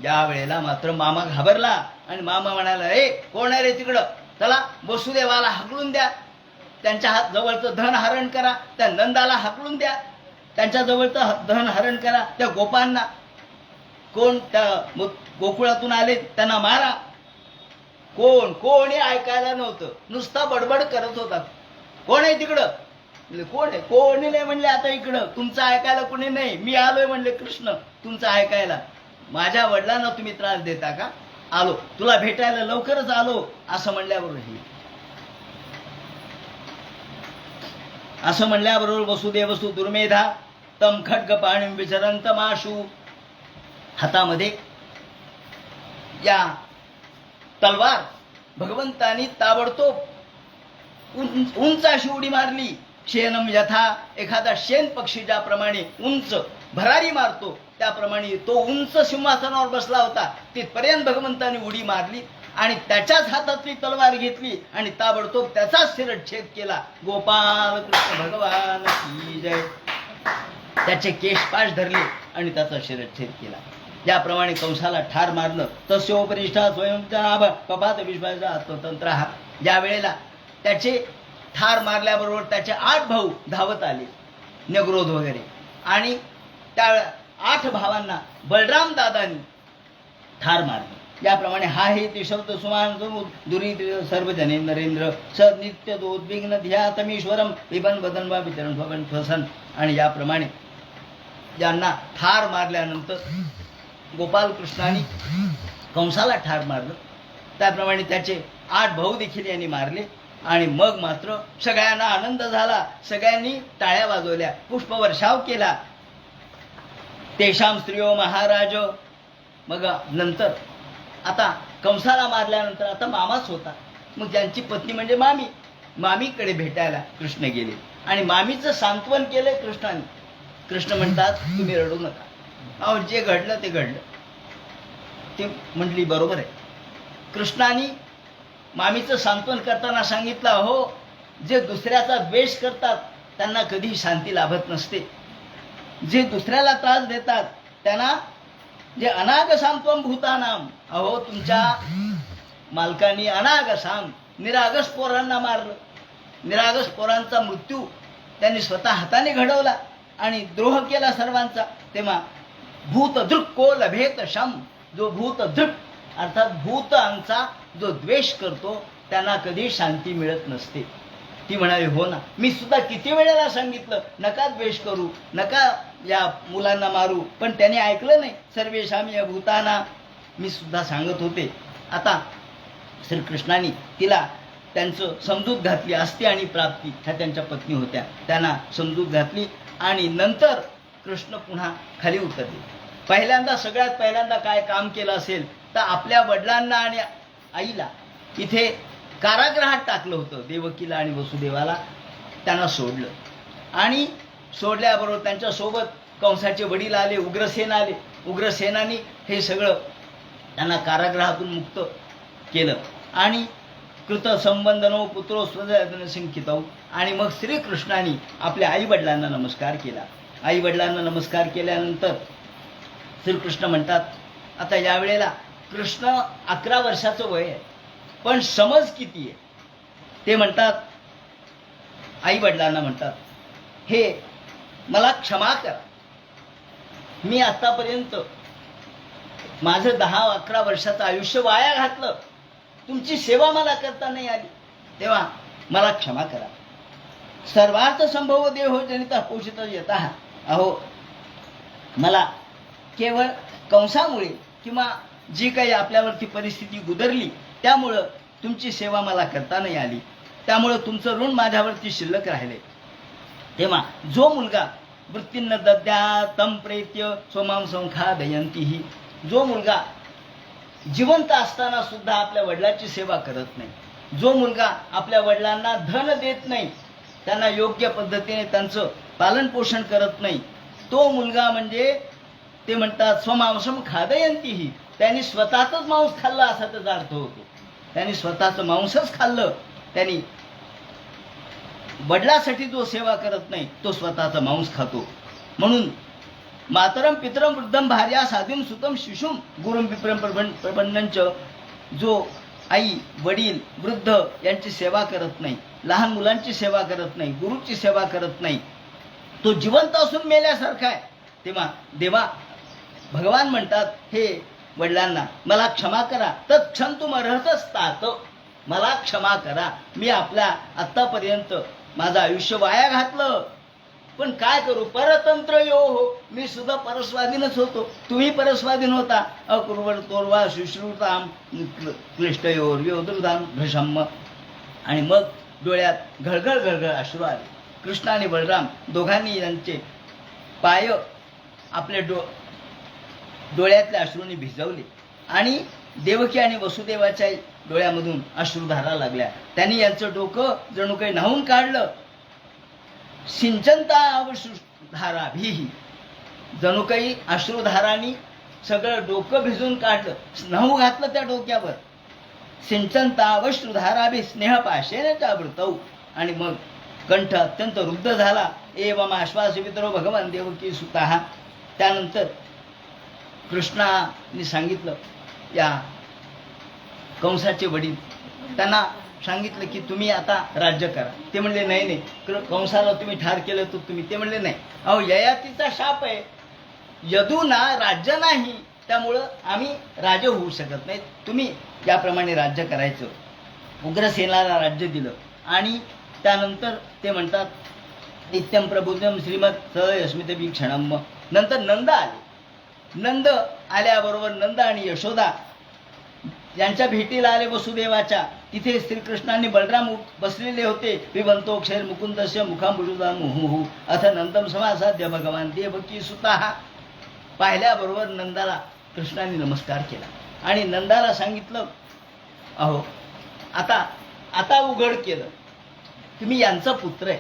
या वेळेला मात्र मामा घाबरला आणि मामा म्हणाला, ए कोण आहे रे तिकडं? चला वसुदेवाला हाकलून द्या, त्यांच्या हात जवळचं धन हरण करा. त्या नंदाला हाकलून द्या, त्यांच्या जवळचं धन हरण करा. त्या गोपांना, कोण त्या गोकुळातून आले त्यांना मारा. कोणी ऐकायला नव्हतं, नुसता बडबड करत होता. कोण आहे तिकडं? कोण आहे? कोणी नाही म्हणले. आता इकडं तुमचं ऐकायला कोणी नाही, मी आलोय म्हणले कृष्ण तुमचं ऐकायला. माझ्या वडिलांना तुम्ही त्रास देता का? आलो तुला भेटायला, लवकरच आलो. असं म्हणल्याबरोबर वसुदेवसु दुर्मेधा तम खड्ग पाणीम विचरंत माशू. हातामध्ये या तलवार भगवंतानी ताबडतोब उंच अशी उडी मारली. शेनम यथा, एखादा शेन पक्षी ज्याप्रमाणे उंच भरारी मारतो त्याप्रमाणे तो उंच सिंहासनावर बसला होता. तिथपर्यंत भगवंतानी उडी मारली आणि त्याच्याच हातातली तलवार घेतली आणि ताबडतोब त्याचाच शिरच्छेद केला. गोपाल कृष्ण भगवान की जय. त्याचे केशपाश धरले आणि त्याचा शिरच्छेद केला. ज्याप्रमाणे कंसाला ठार मारलं, तस्योपरिष्ठा स्वयंचा पपात विश्वाचा आत्मतंत्र. ज्या वेळेला त्याचे ठार मारल्याबरोबर त्याचे 8 भाऊ धावत आले, नगरोध वगैरे, आणि त्या 8 भावांना बलराम दादांनी ठार मारले. याप्रमाणे हा हे ते शब्द सुमान दुरित सर्व जने नरेंद्र स नित्य दोद्विग्न ध्यातमीश्वरम विबन बदन वा वितरण भवन फसन. आणि याप्रमाणे ज्यांना ठार मारल्यानंतर गोपालकृष्णाने कंसाला ठार मारलं, त्याप्रमाणे त्याचे 8 भाऊ देखील यांनी मारले. आणि मग मात्र सगळ्यांना आनंद झाला, सगळ्यांनी टाळ्या वाजवल्या, पुष्पवर्षाव केला. तेषाम स्त्रियो महाराज. मग नंतर आता कंसाला मारल्यानंतर आता मामाच होता, मग ज्यांची पत्नी म्हणजे मामीकडे भेटायला कृष्ण गेले आणि मामीचं सांत्वन केलंय कृष्णाने. कृष्ण म्हणतात तुम्ही रडू नका, अहो जे घडलं ते घडलं. ते म्हटली बरोबर आहे. कृष्णाने मामीचं सांत्वन करताना सांगितलं, हो जे दुसऱ्याचा द्वेष करतात त्यांना कधी शांती लाभत नसते, जे दुसऱ्याला त्रास देतात त्यांना जे अनागसाम भूतानाम, अहो तुमच्या मालकांनी अनागसाम निरागस पोरांना मारलं, निरागस पोरांचा मृत्यू त्यांनी स्वतः हाताने घडवला आणि द्रोह केला सर्वांचा. तेव्हा भूतदृक् को लभेत शम, जो भूतदृक् अर्थात भूतांचा जो द्वेष करतो त्यांना कधी शांती मिळत नसते. ती म्हणाली हो ना, मी सुद्धा किती वेळेला सांगितलं नका द्वेष करू, नका या मुलांना मारू, पण त्याने ऐकलं नाही. सर्वेशाम या भूताना, मी सुद्धा सांगत होते. आता श्रीकृष्णाने तिला त्यांचं समजूत घातली. अस्ति आणि प्राप्ती ह्या त्यांच्या पत्नी होत्या, त्यांना समजूत घातली आणि नंतर कृष्ण पुन्हा खाली उतरले. सगळ्यात पहिल्यांदा काय काम केलं असेल तर आपल्या वडिलांना आणि आईला इथे कारागृहात टाकलं होतं. देवकीला आणि वसुदेवाला त्यांना सोडलं आणि सोडल्याबरोबर त्यांच्यासोबत कंसाचे वडील आले, उग्रसेन आले. उग्रसेनानी हे सगळं त्यांना कारागृहातून मुक्त केलं आणि कृत संबंधनो पुत्रो स्वजन संकितौ. आणि मग श्रीकृष्णाने आपल्या आई वडिलांना नमस्कार केला. आई वडिलांना नमस्कार केल्यानंतर श्रीकृष्ण म्हणतात, आता यावेळेला कृष्ण 11 वर्षाचं वय आहे, पण समज किती आहे ते म्हणतात. आई वडिलांना म्हणतात, हे मला क्षमा करा, मी आतापर्यंत माझं 10-11 वर्षाचं आयुष्य वाया घातलं, तुमची सेवा मला करता नाही आली, तेव्हा मला क्षमा करा. सर्वार्थ संभव देहो जनिता पोषित येता. अहो मला केवळ कंसामुळे किंवा जी काही आपल्यावरती परिस्थिती गुदरली त्यामुळं तुमची सेवा मला करता नाही आली, त्यामुळं तुमचं ऋण माझ्यावरती शिल्लक राहिले. तेव्हा जो मुलगा वृत्तींना दद्या तम प्रेत्य सोमाम संखादयंतीही, जो मुलगा जिवंत असताना सुद्धा आपल्या वडिलांची सेवा करत नाही, जो मुलगा आपल्या वडिलांना धन देत नाही, त्यांना योग्य पद्धतीने त्यांचं पालन पोषण करत नाही, तो मुलगा म्हणजे ते म्हणतात स्वमांसम खादयंतीही, त्यांनी स्वतःच मांस खाल्लं असा त्याचा अर्थ होतो. त्यांनी स्वतःचं मांसच खाल्लं, त्यांनी वडिलांसाठी जो सेवा करत नाही तो स्वतःचा मांस खातो. म्हणून मातरम पितरम वृद्धम भार्या साधीम सुतम शिशुम गुरुम विप्रम प्रबंधनच, जो आई वडील वृद्ध यांची सेवा करत नाही, लहान मुलांची सेवा करत नाही, गुरुची सेवा करत नाही, तो जिवंत असून मेल्यासारखा आहे. तेव्हा देवा भगवान म्हणतात, हे वडिलांना मला क्षमा करा, तत्क्षंतुम अर्हतस्तात, मला क्षमा करा, मी आपल्या आत्तापर्यंत माझं आयुष्य वाया घातलं, पण काय करू, परतंत्र यो हो, मी सुद्धा परस्वाधीनच होतो, तुम्ही परस्वाधीन होता. अकुर्वर तोरवा शुश्रुताम क्लिष्टयोर योधुधाम भ्रशम्म. आणि मग डोळ्यात घळघळ घळघळ अश्रू आले. कृष्ण आणि बलराम दोघांनी यांचे पाय आपल्या डोळ्यातल्या अश्रूंनी भिजवले आणि देवकी आणि वसुदेवाच्या डोळ्यामधून अश्रुधारा लागल्या. त्यांनी यांचं डोकं जणू काही न्हावून काढलं. सिंचनता अश्रुधाराभिही, जणू काही अश्रुधारांनी सगळं डोकं भिजून काढलं, न्हावू घातलं त्या डोक्यावर. सिंचनता अश्रुधाराभि स्नेहपाशेन चावृतौ. आणि मग कंठ अत्यंत रुद्ध झाला. एवम आश्वासितो भगवान देवकी सुतः. त्यानंतर कृष्णाने सांगितलं, या कंसाचे वडील त्यांना सांगितलं की तुम्ही आता राज्य करा. ते म्हणले नाही नाही, कंसाला तुम्ही ठार केलं तर तुम्ही. ते म्हणले नाही, अहो ययातीचा शाप आहे, यदूना राज्य नाही, त्यामुळं आम्ही राजे होऊ शकत नाही, तुम्ही याप्रमाणे राज्य करायचं. उग्रसेनाला राज्य दिलं. आणि त्यानंतर ते म्हणतात नित्यम प्रबुद्धम श्रीमद सयस्मित क्षणम. नंतर नंद आले. नंद आल्याबरोबर नंद आणि यशोदा यांच्या भेटीला आले वसुदेवाच्या. तिथे श्रीकृष्णांनी बलराम बसलेले होते. पिबंतो क्षैर मुकुंदस्य मुखांबुजुदा मुहुहु अथ नंदम समासाध्य भगवान देवकी सुतः. पाहिल्याबरोबर नंदाला कृष्णाने नमस्कार केला आणि नंदाला सांगितलं, अहो आता आता उघड केलं, तुम्ही यांचा पुत्र आहे,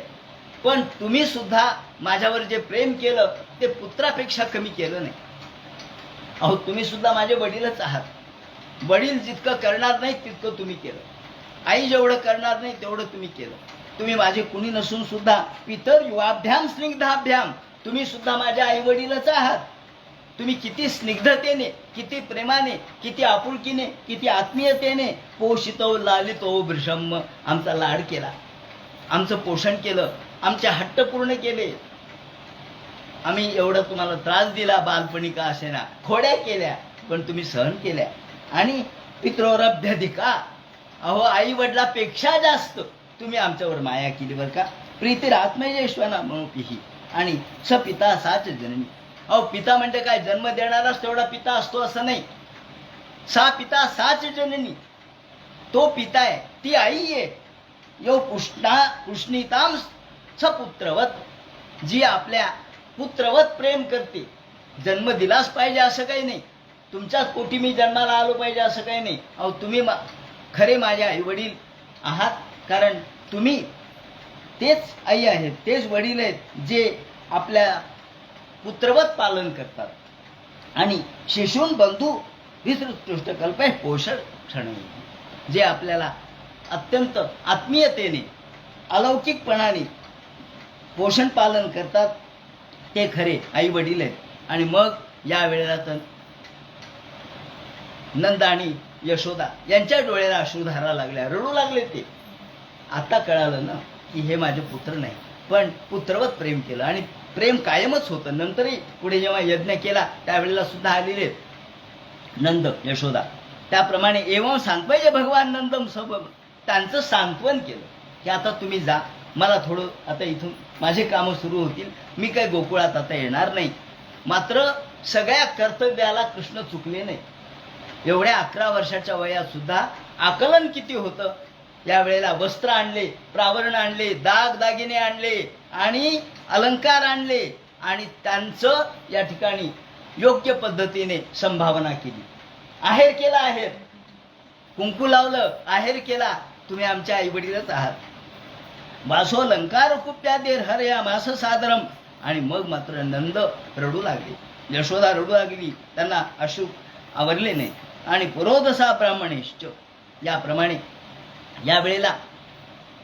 पण तुम्ही सुद्धा माझ्यावर जे प्रेम केलं ते पुत्रापेक्षा कमी केलं नाही. अहो तुम्ही सुद्धा माझे वडीलच आहात. वडील जितकं करणार नाही तितकं तुम्ही केलं. आई जेवढं करणार नाही तेवढं तुम्ही केलं. तुम्ही माझे कुणी नसून सुद्धा पितर युवाभ्याम स्निग्धाभ्याम, तुम्ही सुद्धा माझ्या आई वडीलच आहात. तुम्ही किती स्निग्धतेने, किती प्रेमाने, किती आपुलकीने, किती आत्मीयतेने पोषितो लालितो वृषम आमचा लाड केला, आमचं पोषण केलं, आमचे हट्ट पूर्ण केले. आम्ही एवढं तुम्हाला त्रास दिला बालपणी का असेना, खोड्या केल्या, पण तुम्ही सहन केल्या. आणि पित्रोरभ्यधिका, अहो आई वडिलापेक्षा जास्त तुम्ही आमच्यावर माया केली बरं का. प्रीतिरात्मजेश्वना मनोपिही आणि स पिता साच जननी. अहो पिता म्हणजे काय, जन्म देणाराच तेवढा पिता असतो असं नाही. सा पिता साच जननी, तो पिता आहे, ती आई आहे. यो पुष्णिताम सपुत्रवत, जी आपल्या पुत्रवत प्रेम करते. जन्म दिलाच पाहिजे असं काही नाही, तुमच्याच पोटी मी जन्माला आलो पाहिजे असं काही नाही. अहो तुम्ही खरे माझे आई वडील आहात, कारण तुम्ही तेच आई आहेत, तेच वडील आहेत जे आपल्या पुत्रवत पालन करतात. आणि शिशून बंधू विस्तृष्ट कल्पे पोषण क्षण, जे आपल्याला अत्यंत आत्मीयतेने अलौकिकपणाने पोषण पालन करतात ते खरे आई वडील आहेत. आणि मग या वेळेला तर नंद आणि यशोदा यांच्या डोळ्याला अश्रुधारा लागल्या, रडू लागले. ते आता कळालं ना की हे माझे पुत्र नाही, पण पुत्रवत प्रेम केलं आणि प्रेम कायमच होतं. नंतरही पुढे जेव्हा यज्ञ केला त्यावेळेला सुद्धा आलेले नंद यशोदा. त्याप्रमाणे एवं सांत्वय भगवान नंदम सब, त्यांचं सांत्वन केलं की आता तुम्ही जा, मला थोडं आता इथून माझे कामं सुरू होतील, मी काही गोकुळात आता येणार नाही. मात्र सगळ्या कर्तव्याला कृष्ण चुकले नाही. एवढ्या 11 वर्षाच्या वयात सुद्धा आकलन किती होतं. यावेळेला वस्त्र आणले, प्रावरण आणले, दागिने आणले आणि अलंकार आणले आणि त्यांचं या ठिकाणी योग्य पद्धतीने संभावना केली. आहेर केला, आहेर कुंकू लावलं, आहेर केला, तुम्ही आमच्या आईवडीलच आहात. वासो अलंकार कुप्यादेर हरया मास सादरम. आणि मग मात्र नंद रडू लागले, यशोदा रडू लागली, त्यांना अश्रू आवरले नाही. आणि पुरोदसा ब्राह्मणेश्च, याप्रमाणे या वेळेला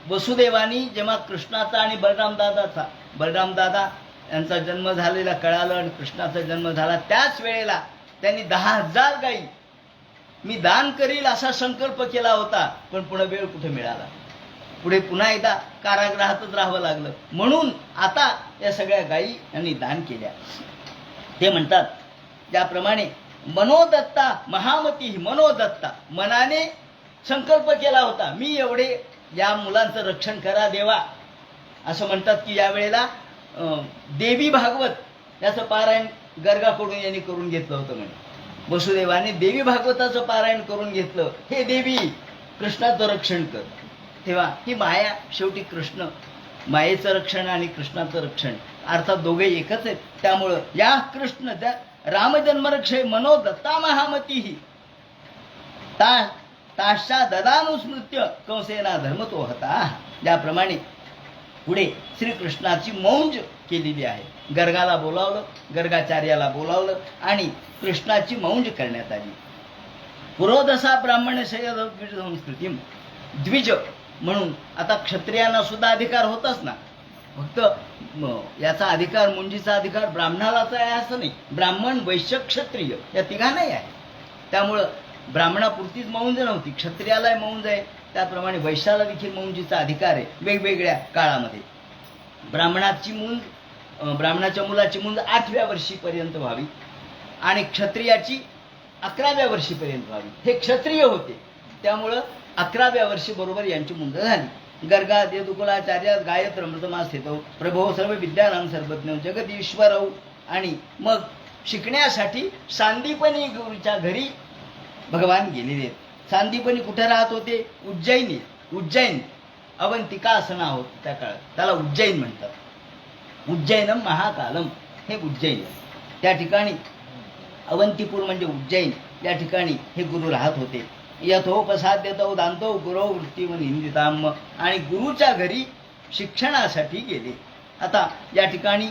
वसुदेवानी जेव्हा कृष्णाचा आणि बलराम दादा यांचा जन्म झालेला कळालं आणि कृष्णाचा जन्म झाला, त्याच वेळेला त्यांनी 10,000 गायी मी दान करील असा संकल्प केला होता. पण पुन्हा वेळ कुठे मिळाला, पुढे पुन्हा एकदा कारागृहातच राहावं लागलं. म्हणून आता या सगळ्या गायी यांनी दान केल्या. ते म्हणतात ज्याप्रमाणे मनोदत्ता महामती, मनोदत्ता मनाने संकल्प केला होता, मी एवढे या मुलांचं रक्षण करा देवा. असं म्हणतात की यावेळेला देवी भागवत याचं पारायण गर्गाकडून यांनी करून घेतलं होतं. म्हणजे वसुदेवाने देवी भागवताचं पारायण करून घेतलं, हे देवी कृष्णाचं रक्षण कर. तेव्हा ही माया, शेवटी कृष्ण मायेचं रक्षण आणि कृष्णाचं रक्षण अर्थात दोघे एकच आहेत. त्यामुळं या कृष्ण रामजन्मरक्षे मनोदत्ता महामती ताशा ददानुस्मृत्य कंसेना धर्म तो होता. ज्याप्रमाणे पुढे श्रीकृष्णाची मौंज केलेली आहे. गर्गाला बोलावलं, गर्गाचार्याला बोलावलं आणि कृष्णाची मौंज करण्यात आली. पुरोदसा ब्राह्मण संस्कृती द्विज म्हणून आता क्षत्रियांना सुद्धा अधिकार होताच ना. फक्त याचा अधिकार, मुंजीचा अधिकार ब्राह्मणालाच आहे असं नाही, ब्राह्मण वैश्य क्षत्रिय या तिघांनाही आहे. त्यामुळं ब्राह्मणापुरतीच मौंज नव्हती, क्षत्रियालाही मौंज आहे, त्याप्रमाणे वैश्याला देखील मुंजीचा अधिकार आहे वेगवेगळ्या काळामध्ये. ब्राह्मणाच्या मुलाची मुंज 8व्या वर्षीपर्यंत व्हावी आणि क्षत्रियाची 11व्या वर्षीपर्यंत व्हावी. हे क्षत्रिय होते, त्यामुळं 11व्या वर्षी बरोबर यांची मुंज झाली. गर्गात यदुकुलाचार्यात गायत्र मृतमास्थितो प्रभो सर्व विद्यानां सर्वज्ञ जगत ईश्वरौ. आणि मग शिकण्यासाठी सांदीपनी गुरूच्या घरी भगवान गेलेले आहेत. सांदीपनी कुठे राहत होते? उज्जैन अवंतिका असं नाव होतं त्या काळात, त्याला उज्जैन म्हणतात. उज्जैनम महाकालम हे उज्जैन. त्या ठिकाणी अवंतीपूर म्हणजे उज्जैन, या ठिकाणी हे गुरु राहत होते. यथोपसाद्यतो दांतो गुरु वृत्तीव निंदिताम. आणि गुरुच्या घरी शिक्षणासाठी गेले. आता या ठिकाणी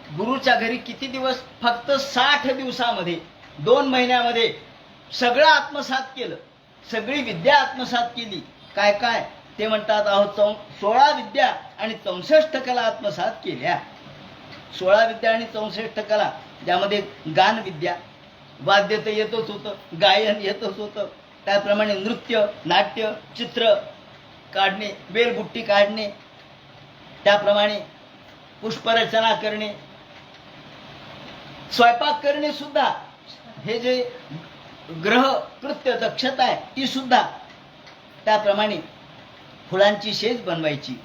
गुरुच्या घरी किती दिवस? फक्त 60 दिवसामध्ये 2 महिन्यामध्ये सगळं आत्मसात केलं, सगळी विद्या आत्मसात केली. काय काय ते म्हणतात आहोत 16 विद्या आणि 64 कला आत्मसात केल्या. 16 विद्या आणि 64 कला, ज्यामध्ये गान विद्या, वाद्य तर येतच होतं, गायन येतच होतं, त्याप्रमाणे नृत्य, नाट्य, चित्र काढणे, बेलबुट्टी काढणे, त्याप्रमाणे पुष्परचना करणे, स्वयंपाक करणे सुद्धा, हे जे ग्रह कृत्य दक्षता आहे ती सुद्धा. त्याप्रमाणे फुलांची शेज बनवायची,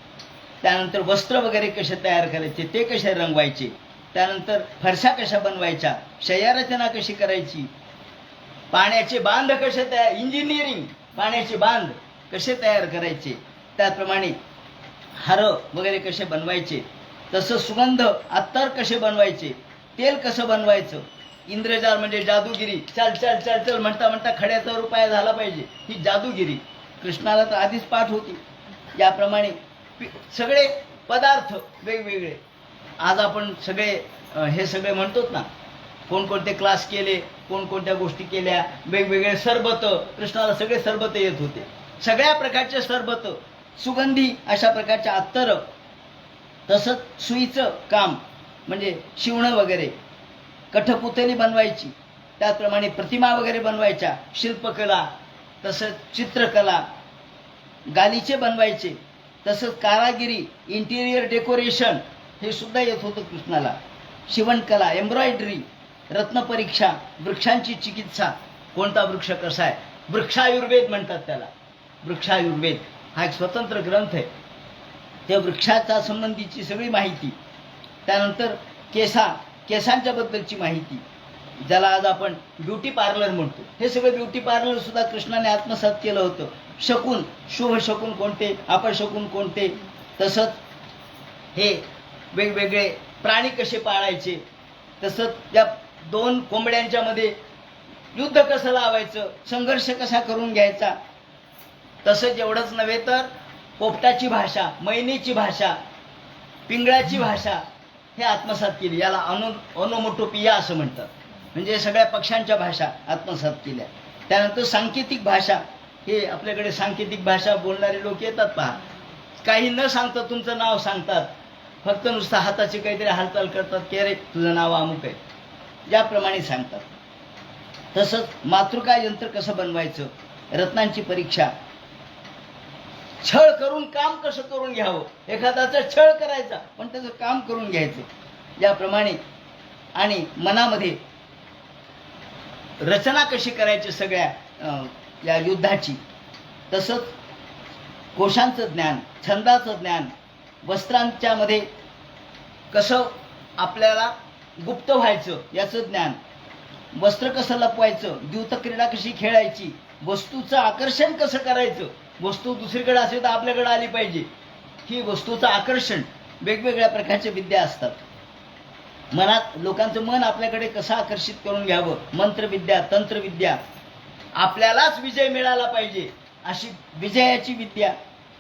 त्यानंतर वस्त्र वगैरे कसे तयार करायचे, ते कसे रंगवायचे, त्यानंतर फरशा कशा बनवायच्या, शय्यारचना कशी करायची, पाण्याचे बांध कसे तयार, इंजिनिअरिंग, पाण्याचे बांध कसे तयार करायचे, त्याप्रमाणे हार वगैरे कसे बनवायचे, तसं सुगंध अत्तर कसे बनवायचे, तेल कसं बनवायचं. इंद्रजाल म्हणजे जादूगिरी, चल चल चल चल म्हणता म्हणता खड्याचा रुपया झाला पाहिजे, ही जादूगिरी. कृष्णाला तर आधीच पाठ होती. याप्रमाणे सगळे पदार्थ वेगवेगळे. आज आपण सगळे हे सगळे म्हणतोत ना, कोणकोणते क्लास केले, कोणकोणत्या गोष्टी केल्या, वेगवेगळे सरबत, कृष्णाला सगळे सरबत येत होते, सगळ्या प्रकारचे सरबत, सुगंधी अशा प्रकारच्या अत्तर, तसंच सुईचं काम म्हणजे शिवणं वगैरे, कठपुतली बनवायची, त्याचप्रमाणे प्रतिमा वगैरे बनवायच्या, शिल्पकला, तसंच चित्रकला, गालिचे बनवायचे, तसंच कारागिरी, इंटिरियर डेकोरेशन हे सुद्धा येत होतं कृष्णाला. शिवणकला, एम्ब्रॉयडरी, रत्नपरीक्षा, वृक्षांची चिकित्सा, कोणता वृक्ष कसा आहे, वृक्षायुर्वेद म्हणतात त्याला. वृक्षायुर्वेद हा एक स्वतंत्र ग्रंथ आहे. त्या वृक्षाच्या संबंधीची सगळी माहिती, त्यानंतर केसांच्या बद्दलची माहिती, ज्याला आज आपण ब्युटी पार्लर म्हणतो, हे सगळं ब्युटी पार्लर सुद्धा कृष्णाने आत्मसात केलं होतं. शकुन, शुभ शकुन कोणते, अपशकुन कोणते, तसंच हे वेगवेगळे प्राणी कसे पाळायचे, तसंच त्या 2 कोंबड्यांच्या मध्ये युद्ध कसं लावायचं, संघर्ष कसा करून घ्यायचा. तसंच एवढंच नव्हे तर पोपटाची भाषा, मैनीची भाषा, पिंगळाची भाषा हे आत्मसात केली. याला ओनोमोटोपिया असं म्हणतात, म्हणजे सगळ्या पक्ष्यांच्या भाषा आत्मसात केल्या. त्यानंतर सांकेतिक भाषा, हे आपल्याकडे सांकेतिक भाषा बोलणारे लोक येतात पहा, काही न सांगता तुमचं नाव सांगतात, फक्त नुसतं हाताची काहीतरी हालचाल करतात की अरे तुझं नाव अमुक आहे, याप्रमाणे सांगतात. तसंच मातृका यंत्र कसं बनवायचं, रत्नांची परीक्षा, छळ करून काम कसं करून घ्यावं, एखाद्याचा छळ करायचा पण त्याचं काम करून घ्यायचं, याप्रमाणे. आणि मनामध्ये रचना कशी करायची सगळ्या या युद्धाची, तसंच कोशांचं ज्ञान, छंदाचं ज्ञान, वस्त्रांच्या मध्ये कसं आपल्याला गुप्त व्हायचं याचं ज्ञान, वस्त्र कसं लपवायचं, द्यूतक्रीडा कशी खेळायची, वस्तूचं आकर्षण कसं करायचं, वस्तू दुसरीकडे असेल तर आपल्याकडे आली पाहिजे, ही वस्तूचं आकर्षण, वेगवेगळ्या प्रकारच्या विद्या असतात. मनात लोकांचं मन आपल्याकडे कसं आकर्षित करून घ्यावं, मंत्रविद्या, तंत्रविद्या, आपल्यालाच विजय मिळाला पाहिजे अशी विजयाची विद्या,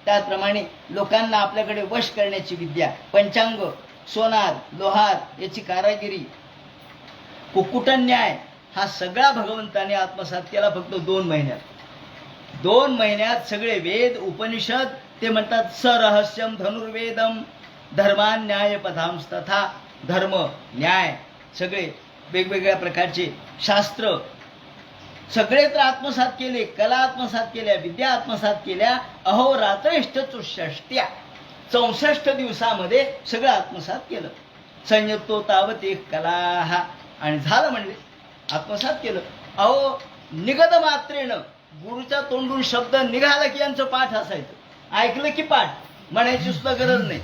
त्याप्रमाणे लोकांना आपल्याकडे वश करण्याची विद्या, पंचांग, सोनार, लोहार याची कारागिरी, कुक्कुटन न्याय, हा सगळा भगवंताने आत्मसात केला फक्त 2 महिन्यात. 2 महिन्यात सगळे वेद, उपनिषद, ते म्हणतात सरहस्यम धनुर्वेदम धर्मान न्याय पथांस्तथा, धर्म, न्याय, सगळे वेगवेगळ्या प्रकारचे शास्त्र, सगळे तर आत्मसात केले, कला आत्मसात केल्या, विद्या आत्मसात केल्या. अहोरात्र षष्ट्या 64 दिवसामध्ये सगळं आत्मसात केलं. संयुक्तो तावत एक कला हा, आणि झालं म्हणले आत्मसात केलं. अहो निगद मात्रेनं गुरुच्या तोंडून शब्द निघाला की यांचं पाठ असायचं, ऐकलं की पाठ, म्हणायची सुद्धा गरज नाही.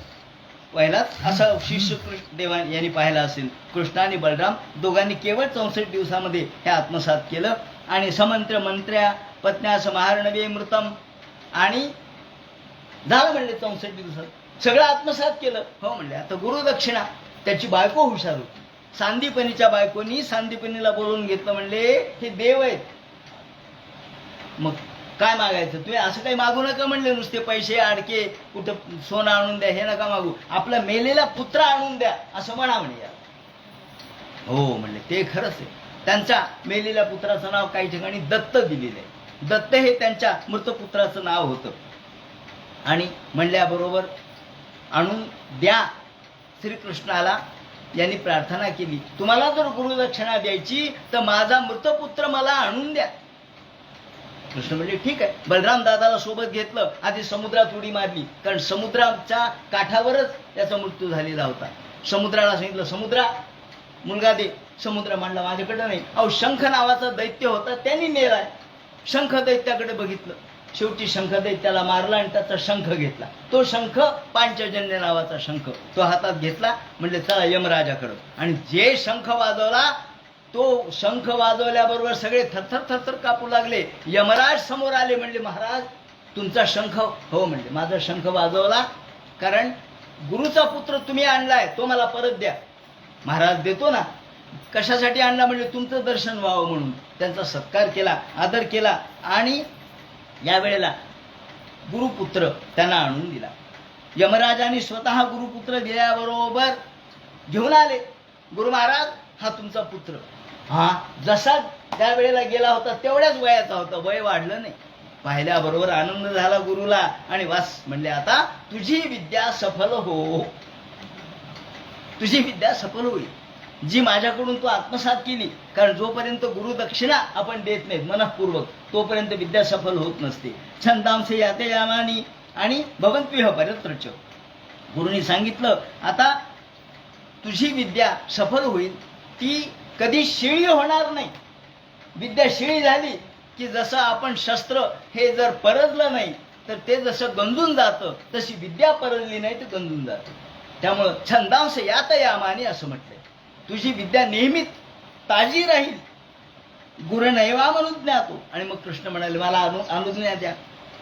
पहिलाच असं शिष्य देवा यांनी पाहिलं असेल. कृष्ण आणि बलराम दोघांनी केवळ 64 दिवसामध्ये हे आत्मसात केलं. आणि समंत्र मंत्र्या पत्न्या समाहरणवे मृतम, आणि झालं म्हणले 64 दिवसात सगळं आत्मसात केलं. हो म्हणले. आता गुरुदक्षिणा, त्याची बायको हुशार होती. सांदीपनीच्या बायकोनी सांदीपनीला बोलवून घेतलं, म्हणले हे देव आहेत, मग काय मागायचं, तुम्ही असं काही मागू नका म्हणले, नुसते पैसे आडके कुठं सोनं आणून द्या हे नका मागू, आपला मेलेला पुत्र आणून द्या असं म्हणा म्हणे. हो म्हणले ते खरंच आहे. त्यांच्या मेलेल्या पुत्राचं नाव काही ठिकाणी दत्त दिलेलं आहे. दत्त हे त्यांच्या मृत पुत्राचं नाव होतं. आणि म्हणल्याबरोबर आणून द्या. श्रीकृष्णाला यांनी प्रार्थना केली, तुम्हाला जर गुरुदक्षिणा द्यायची तर माझा मृतपुत्र मला आणून द्या. कृष्ण म्हणले ठीक आहे. बलराम दादाला सोबत घेतलं. आधी समुद्रात उडी मारली, कारण समुद्राच्या काठावरच त्याचा मृत्यू झालेला होता. समुद्राला सांगितलं, समुद्रा मुलगा दे. समुद्र म्हणला माझ्याकडे नाही. अहो शंख नावाचा दैत्य होता, त्यांनी नेलाय. शंख दैत्याकडे बघितलं, शेवटी शंख दैत्याला मारला आणि त्याचा शंख घेतला. तो शंख पांचजन्य नावाचा शंख तो हातात घेतला. म्हणले चला यमराजाकडं. आणि जे शंख वाजवला, तो शंख वाजवल्याबरोबर सगळे थरथर थरथर कापू लागले. यमराज समोर आले. म्हणले महाराज तुमचा शंख. हो म्हणले माझा शंख वाजवला, कारण गुरुचा पुत्र तुम्ही आणलाय, तो मला परत द्या. महाराज देतो ना. कशासाठी आणला म्हणले तुमचं दर्शन व्हावं म्हणून. त्यांचा सत्कार केला, आदर केला, आणि यावेळेला गुरुपुत्र त्यांना आणून दिला. यमराजांनी स्वतः गुरुपुत्र दिल्याबरोबर घेऊन आले. गुरु महाराज हा तुमचा पुत्र. हा जसा त्यावेळेला गेला होता तेवढ्याच वयाचा होता, वय वाढलं नाही. पाहिल्याबरोबर आनंद झाला गुरुला. आणि वास म्हणले आता तुझी विद्या सफल हो, तुझी विद्या सफल होईल, जी माझ्याकडून तू आत्मसात केली. कारण जोपर्यंत गुरुदक्षिणा आपण देत नाहीत मनःपूर्वक, तोपर्यंत विद्या सफल होत नसते. छंदांसे याते यामानी आणि भवन्त्विह परत्रच. गुरुनी सांगितलं आता तुझी विद्या सफल होईल, ती कधी शिळी होणार नाही. विद्या शिळी झाली की जसं आपण शस्त्र हे जर परजलं नाही तर ते जसं गंजून जातं, तशी विद्या परजली नाही तर गंजून जातं. त्यामुळं छंदांश यात यामाने असं म्हटलंय. तुझी विद्या नेहमीच ताजी राहील. गुरुनैवा अनुज्ञातो. आणि मग कृष्ण म्हणाले मला अनुज्ञा द्या.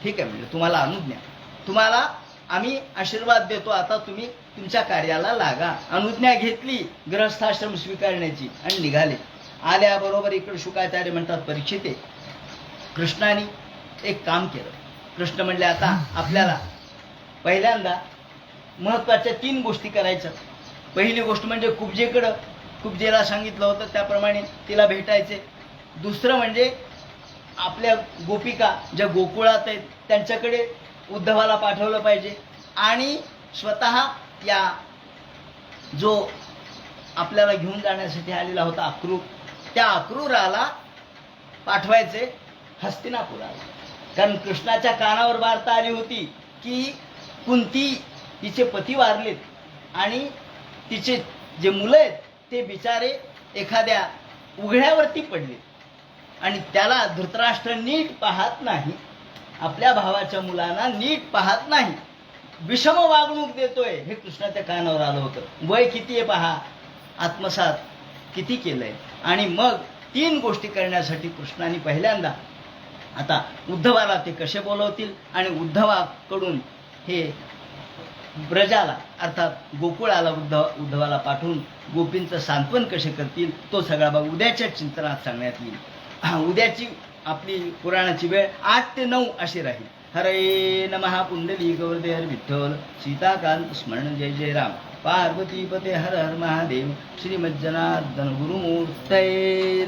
ठीक आहे म्हणजे तुम्हाला अनुज्ञा, तुम्हाला आम्ही आशीर्वाद देतो, आता तुम्ही तुमच्या कार्याला लागा. अनुज्ञा घेतली गृहस्थाश्रम स्वीकारण्याची आणि निघाले. आल्याबरोबर इकडे शुकाचार्य म्हणतात परीक्षिते, कृष्णाने एक काम केलं. कृष्ण म्हणले आता आपल्याला पहिल्यांदा महत्वाच्या 3 गोष्टी करायच्या. पहिली गोष्ट म्हणजे कुब्जेकडं, कुब्जेला सांगितलं होतं त्याप्रमाणे तिला भेटायचे. दुसरं म्हणजे आपल्या गोपिका ज्या गोकुळात आहेत त्यांच्याकडे उद्धवाला पाठवलं पाहिजे. आणि स्वतः या जो आपल्याला घेऊन जाण्यासाठी आलेला होता अक्रूर, त्या अक्रूराला पाठवायचे हस्तिनापुराला. कारण कृष्णाच्या कानावर वार्ता आली होती की कुंती तिचे पती वारलेत आणि तिचे जे मुलं आहेत ते बिचारे एखाद्या उघड्यावरती पडले, आणि त्याला धृतराष्ट्र नीट पाहत नाही, आपल्या भावाच्या मुलांना नीट पाहत नाही, विषम वागणूक देतोय. हे कृष्णाच्या कानावर आलं होतं. वय किती आहे पहा, आत्मसात किती केलंय. आणि मग 3 गोष्टी करण्यासाठी कृष्णाने पहिल्यांदा आता उद्धवाला ते कसे बोलवतील आणि उद्धवाकडून हे ब्रजाला अर्थात गोकुळाला उद्धवाला पाठवून गोपींचं सांत्वन कसे करतील तो सगळा भाग उद्याच्या चिंतनात सांगण्यात येईल. उद्याची आपली पुराणाची वेळ 8 ते 9 अशी राहील. हरे नमः पुंडली गौरदे हर विठ्ठल सीताकांत स्मरण जय जय राम. पार्वती पते हर हर महादेव. श्रीमज्जनार्दन गुरुमूर्तये.